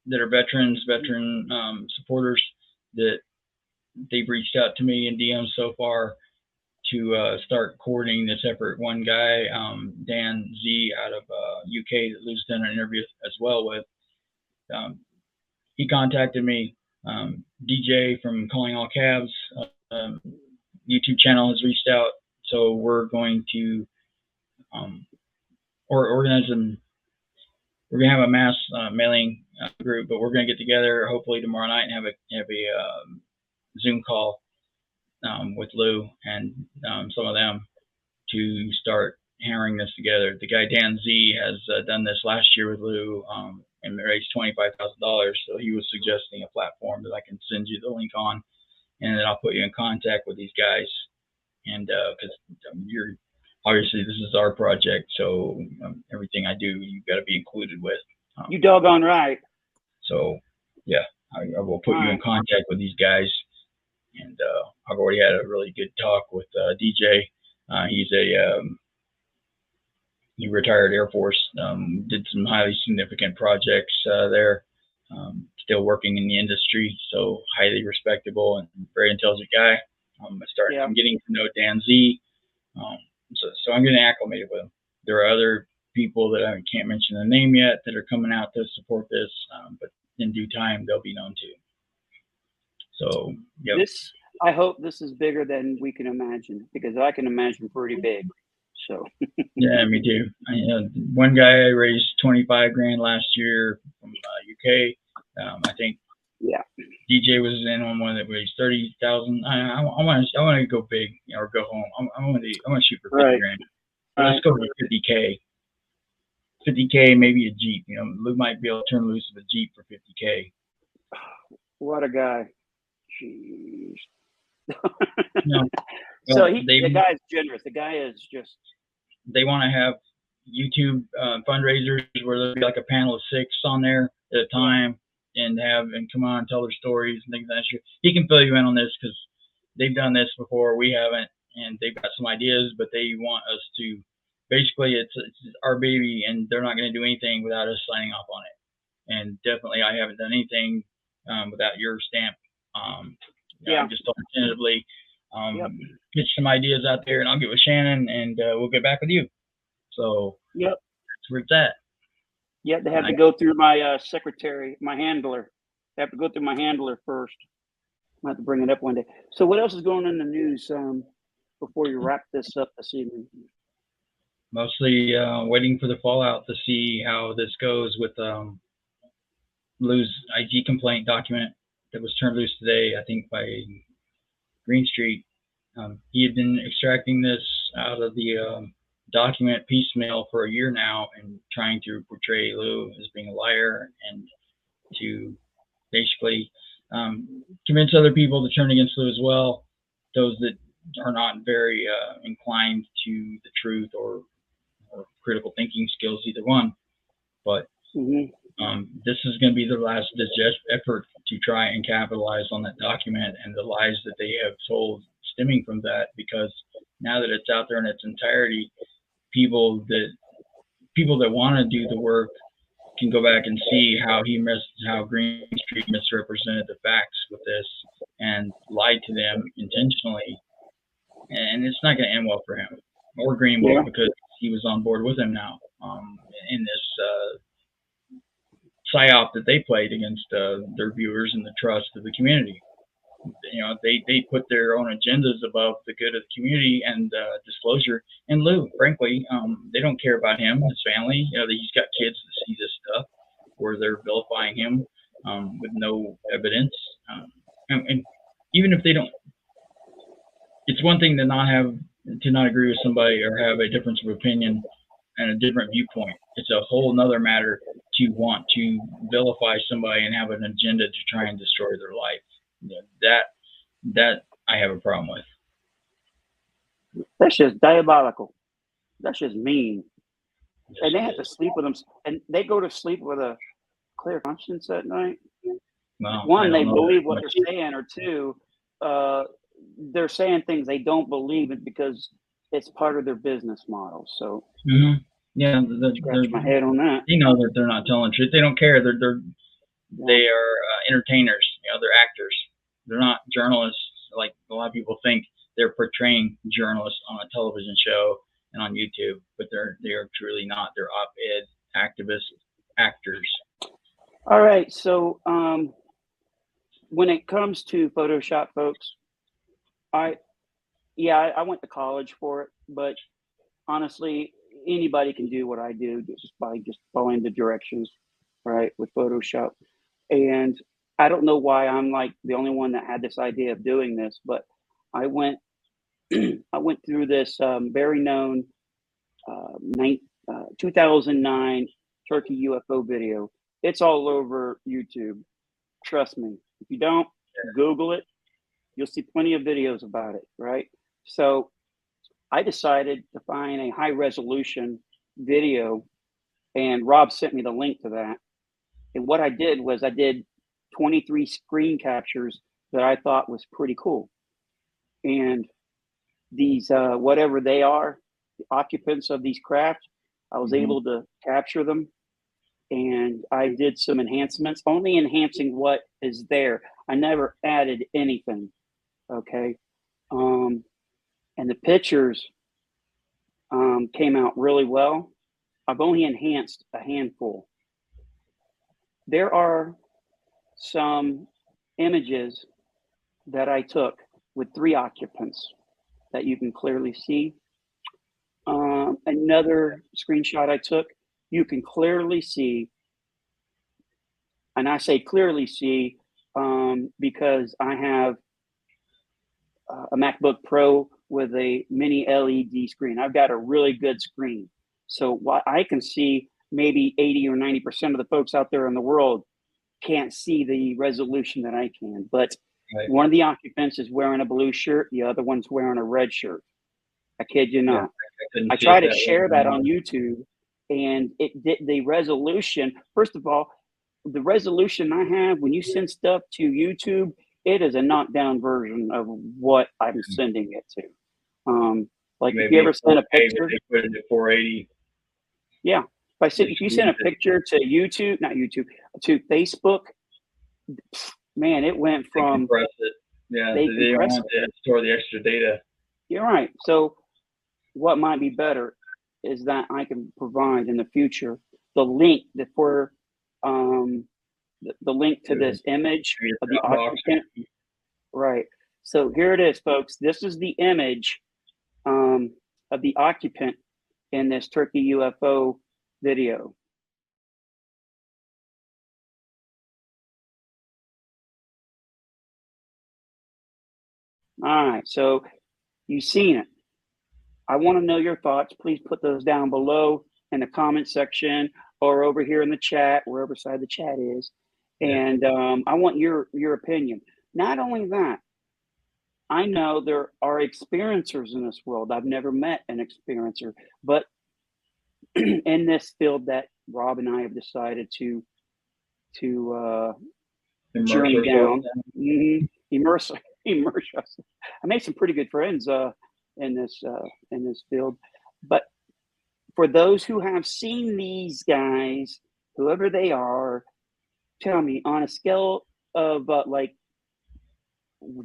that are veteran supporters that they've reached out to me in DMs so far to start coordinating this effort. One guy, Dan Z out of UK, that Lou's done an interview as well with, he contacted me. DJ from Calling All Cabs YouTube channel has reached out, so we're going to organize them. We're gonna have a mass mailing group, but we're gonna get together hopefully tomorrow night and have a Zoom call with Lou and some of them to start hammering this together. The guy Dan Z has done this last year with Lou and raised $25,000. So he was suggesting a platform that I can send you the link on, and then I'll put you in contact with these guys. And because you're obviously this is our project, so everything I do you've got to be included with. You doggone right. So yeah, I will put you in contact with these guys. And I've already had a really good talk with DJ. He's he retired Air Force, did some highly significant projects there, still working in the industry, so highly respectable and very intelligent guy. I'm getting to know Dan Z, so I'm getting acclimated with him. There are other people that I can't mention the name yet that are coming out to support this, but in due time they'll be known too. So yeah. I hope this is bigger than we can imagine, because I can imagine pretty big. So yeah, me too. One guy raised 25 grand last year from UK. I think DJ was in on one that raised 30,000. I want to go big or go home. I want to shoot for 50 grand. Let's go for 50K. 50K, maybe a Jeep. Lou might be able to turn loose with a Jeep for 50K. What a guy. Jeez. No. So the guy is generous. The guy is just. They want to have, YouTube fundraisers where there'll be like a panel of 6 on there at a time and come on and tell their stories and things like that. He can fill you in on this because they've done this before. We haven't, and they've got some ideas, but they want us to. Basically, it's our baby, and they're not going to do anything without us signing off on it. And definitely, I haven't done anything without your stamp. I'm just talking tentatively. Get some ideas out there, and I'll get with Shannon, and we'll get back with you. So that's where it's at. Yeah, they have to go through my secretary, my handler. They have to go through my handler first. I have to bring it up one day. So what else is going on in the news before you wrap this up this evening? Mostly waiting for the fallout to see how this goes with Lou's IG complaint document that was turned loose today, I think by Green Street. He had been extracting this out of the document piecemeal for a year now and trying to portray Lou as being a liar and to basically convince other people to turn against Lou as well, those that are not very inclined to the truth or critical thinking skills, either one. But this is going to be their last effort to try and capitalize on that document and the lies that they have told stemming from that, because now that it's out there in its entirety, people that want to do the work can go back and see how Green Street misrepresented the facts with this and lied to them intentionally. And it's not going to end well for him or Greenwell because he was on board with him now in this psyop that they played against their viewers and the trust of the community. You know, they put their own agendas above the good of the community and disclosure. And Lou, frankly, they don't care about him, his family. You know, he's got kids that see this stuff where they're vilifying him with no evidence. And even if they don't, it's one thing to not agree with somebody or have a difference of opinion and a different viewpoint. It's a whole nother matter to want to vilify somebody and have an agenda to try and destroy their life. That I have a problem with. That's just diabolical. That's just mean. Yes, and they have to sleep with them, and they go to sleep with a clear conscience at night. Well, one, they believe what they're saying, or two, they're saying things they don't believe it because it's part of their business model. So yeah, scratch my head on that. You know that they're not telling the truth. They don't care. They are entertainers. You know, they're actors. They're not journalists like a lot of people think. They're portraying journalists on a television show and on YouTube, but they are truly not. They're op-ed activist actors. All right. So when it comes to Photoshop, folks, I went to college for it, but honestly, anybody can do what I do just by following the directions, right, with Photoshop. And I don't know why I'm like the only one that had this idea of doing this, but I went through this very known 2009 Turkey UFO video. It's all over YouTube. Trust me. If you don't, Google it. You'll see plenty of videos about it, right? So I decided to find a high resolution video, and Rob sent me the link to that. And what I did was I did 23 screen captures that I thought was pretty cool. And these, whatever they are, the occupants of these craft, I was able to capture them. And I did some enhancements, only enhancing what is there. I never added anything. Okay. And the pictures came out really well. I've only enhanced a handful. There are some images that I took with 3 occupants that you can clearly see. Another screenshot I took, you can clearly see, and I say clearly see because I have a MacBook Pro with a mini LED screen. I've got a really good screen. So what I can see, maybe 80 or 90% of the folks out there in the world can't see the resolution that I can. But one of the occupants is wearing a blue shirt. The other one's wearing a red shirt. I kid you not. I try to share that on YouTube, and it did the resolution. First of all, the resolution I have when you send stuff to YouTube, it is a knockdown version of what I'm sending it to. Like if you ever send a picture, they put it at 480. yeah. If you send a picture to YouTube, not YouTube, to Facebook, man, it went from. Compress it. Yeah, they don't want to store the extra data. You're right. So what might be better is that I can provide in the future the link for the link to this image of the occupant. Right. So here it is, folks. This is the image of the occupant in this Turkey UFO video. All right. So you've seen it. I want to know your thoughts. Please put those down below in the comment section or over here in the chat, wherever side the chat is. And I want your opinion. Not only that, I know there are experiencers in this world. I've never met an experiencer, but in this field that Rob and I have decided to journey down, immerse us. I made some pretty good friends in this field. But for those who have seen these guys, whoever they are, tell me on a scale of like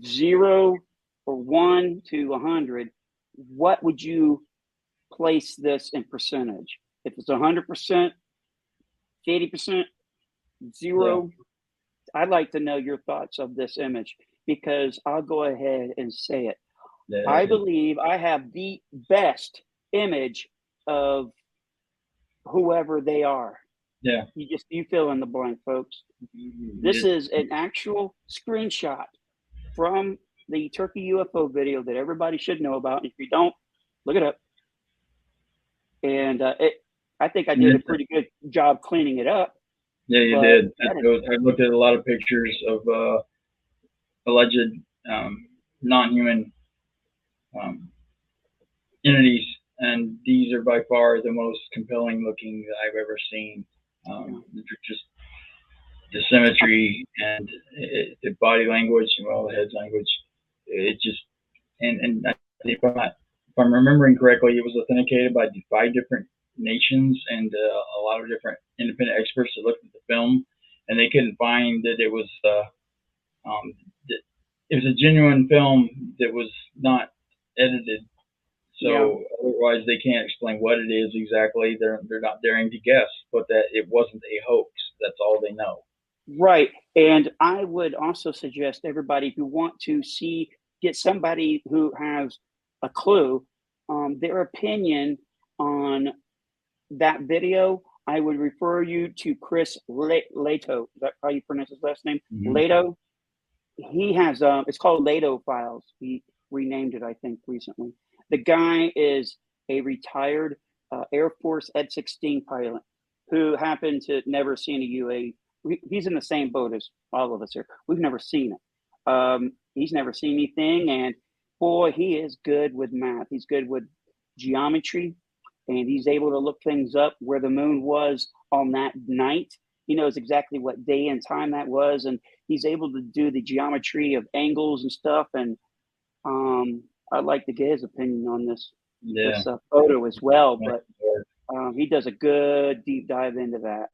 0 or 1 to 100, what would you place this in percentage? If it's 100%, 80%, 0, I'd like to know your thoughts of this image, because I'll go ahead and say it. I believe I have the best image of whoever they are. Yeah. You fill in the blank, folks. This is an actual screenshot from the Turkey UFO video that everybody should know about. If you don't, look it up. And I think I did a pretty good job cleaning it up. Yeah, you did. I looked at a lot of pictures of alleged non-human entities, and these are by far the most compelling looking that I've ever seen. Just the symmetry and the body language, and the head language. It just and if I'm remembering correctly, it was authenticated by 5 different nations and a lot of different independent experts that looked at the film, and they couldn't find that it was it was a genuine film that was not edited. So otherwise, they can't explain what it is exactly. They're not daring to guess, but that it wasn't a hoax. That's all they know. Right. And I would also suggest everybody, if you want to get somebody who has a clue, their opinion on that video, I would refer you to Chris Lato. Is that how you pronounce his last name? Mm-hmm. Lato. He has it's called Lato Files. He renamed it, I think, recently. The guy is a retired Air Force Ed-16 pilot who happened to never seen a UAV. He's in the same boat as all of us here. We've never seen it. He's never seen anything, and boy, he is good with math. He's good with geometry, and he's able to look things up where the moon was on that night. He knows exactly what day and time that was, and he's able to do the geometry of angles and stuff. And I'd like to get his opinion on this photo as well. But he does a good deep dive into that.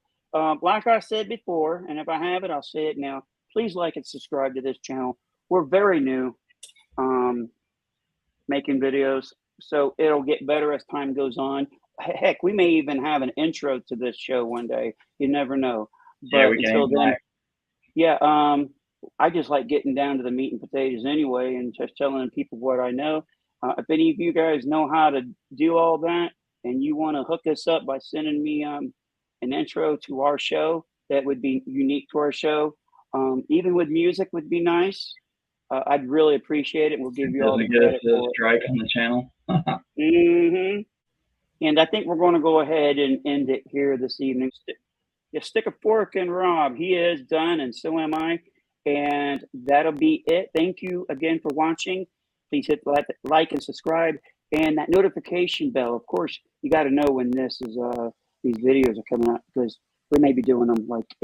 Like I said before, and if I have it, I'll say it now. Please like and subscribe to this channel. We're very new making videos, so it'll get better as time goes on. Heck, we may even have an intro to this show one day. You never know. But until then, I just like getting down to the meat and potatoes anyway, and just telling people what I know. If any of you guys know how to do all that, and you want to hook us up by sending me an intro to our show that would be unique to our show, even with music would be nice. I'd really appreciate it. We'll give you all the credit for it. Strike on the channel. And I think we're going to go ahead and end it here this evening. Stick a fork in Rob. He is done, and so am I. And that'll be it. Thank you again for watching. Please hit like and subscribe, and that notification bell. Of course, you got to know when this is these videos are coming out, because we may be doing them like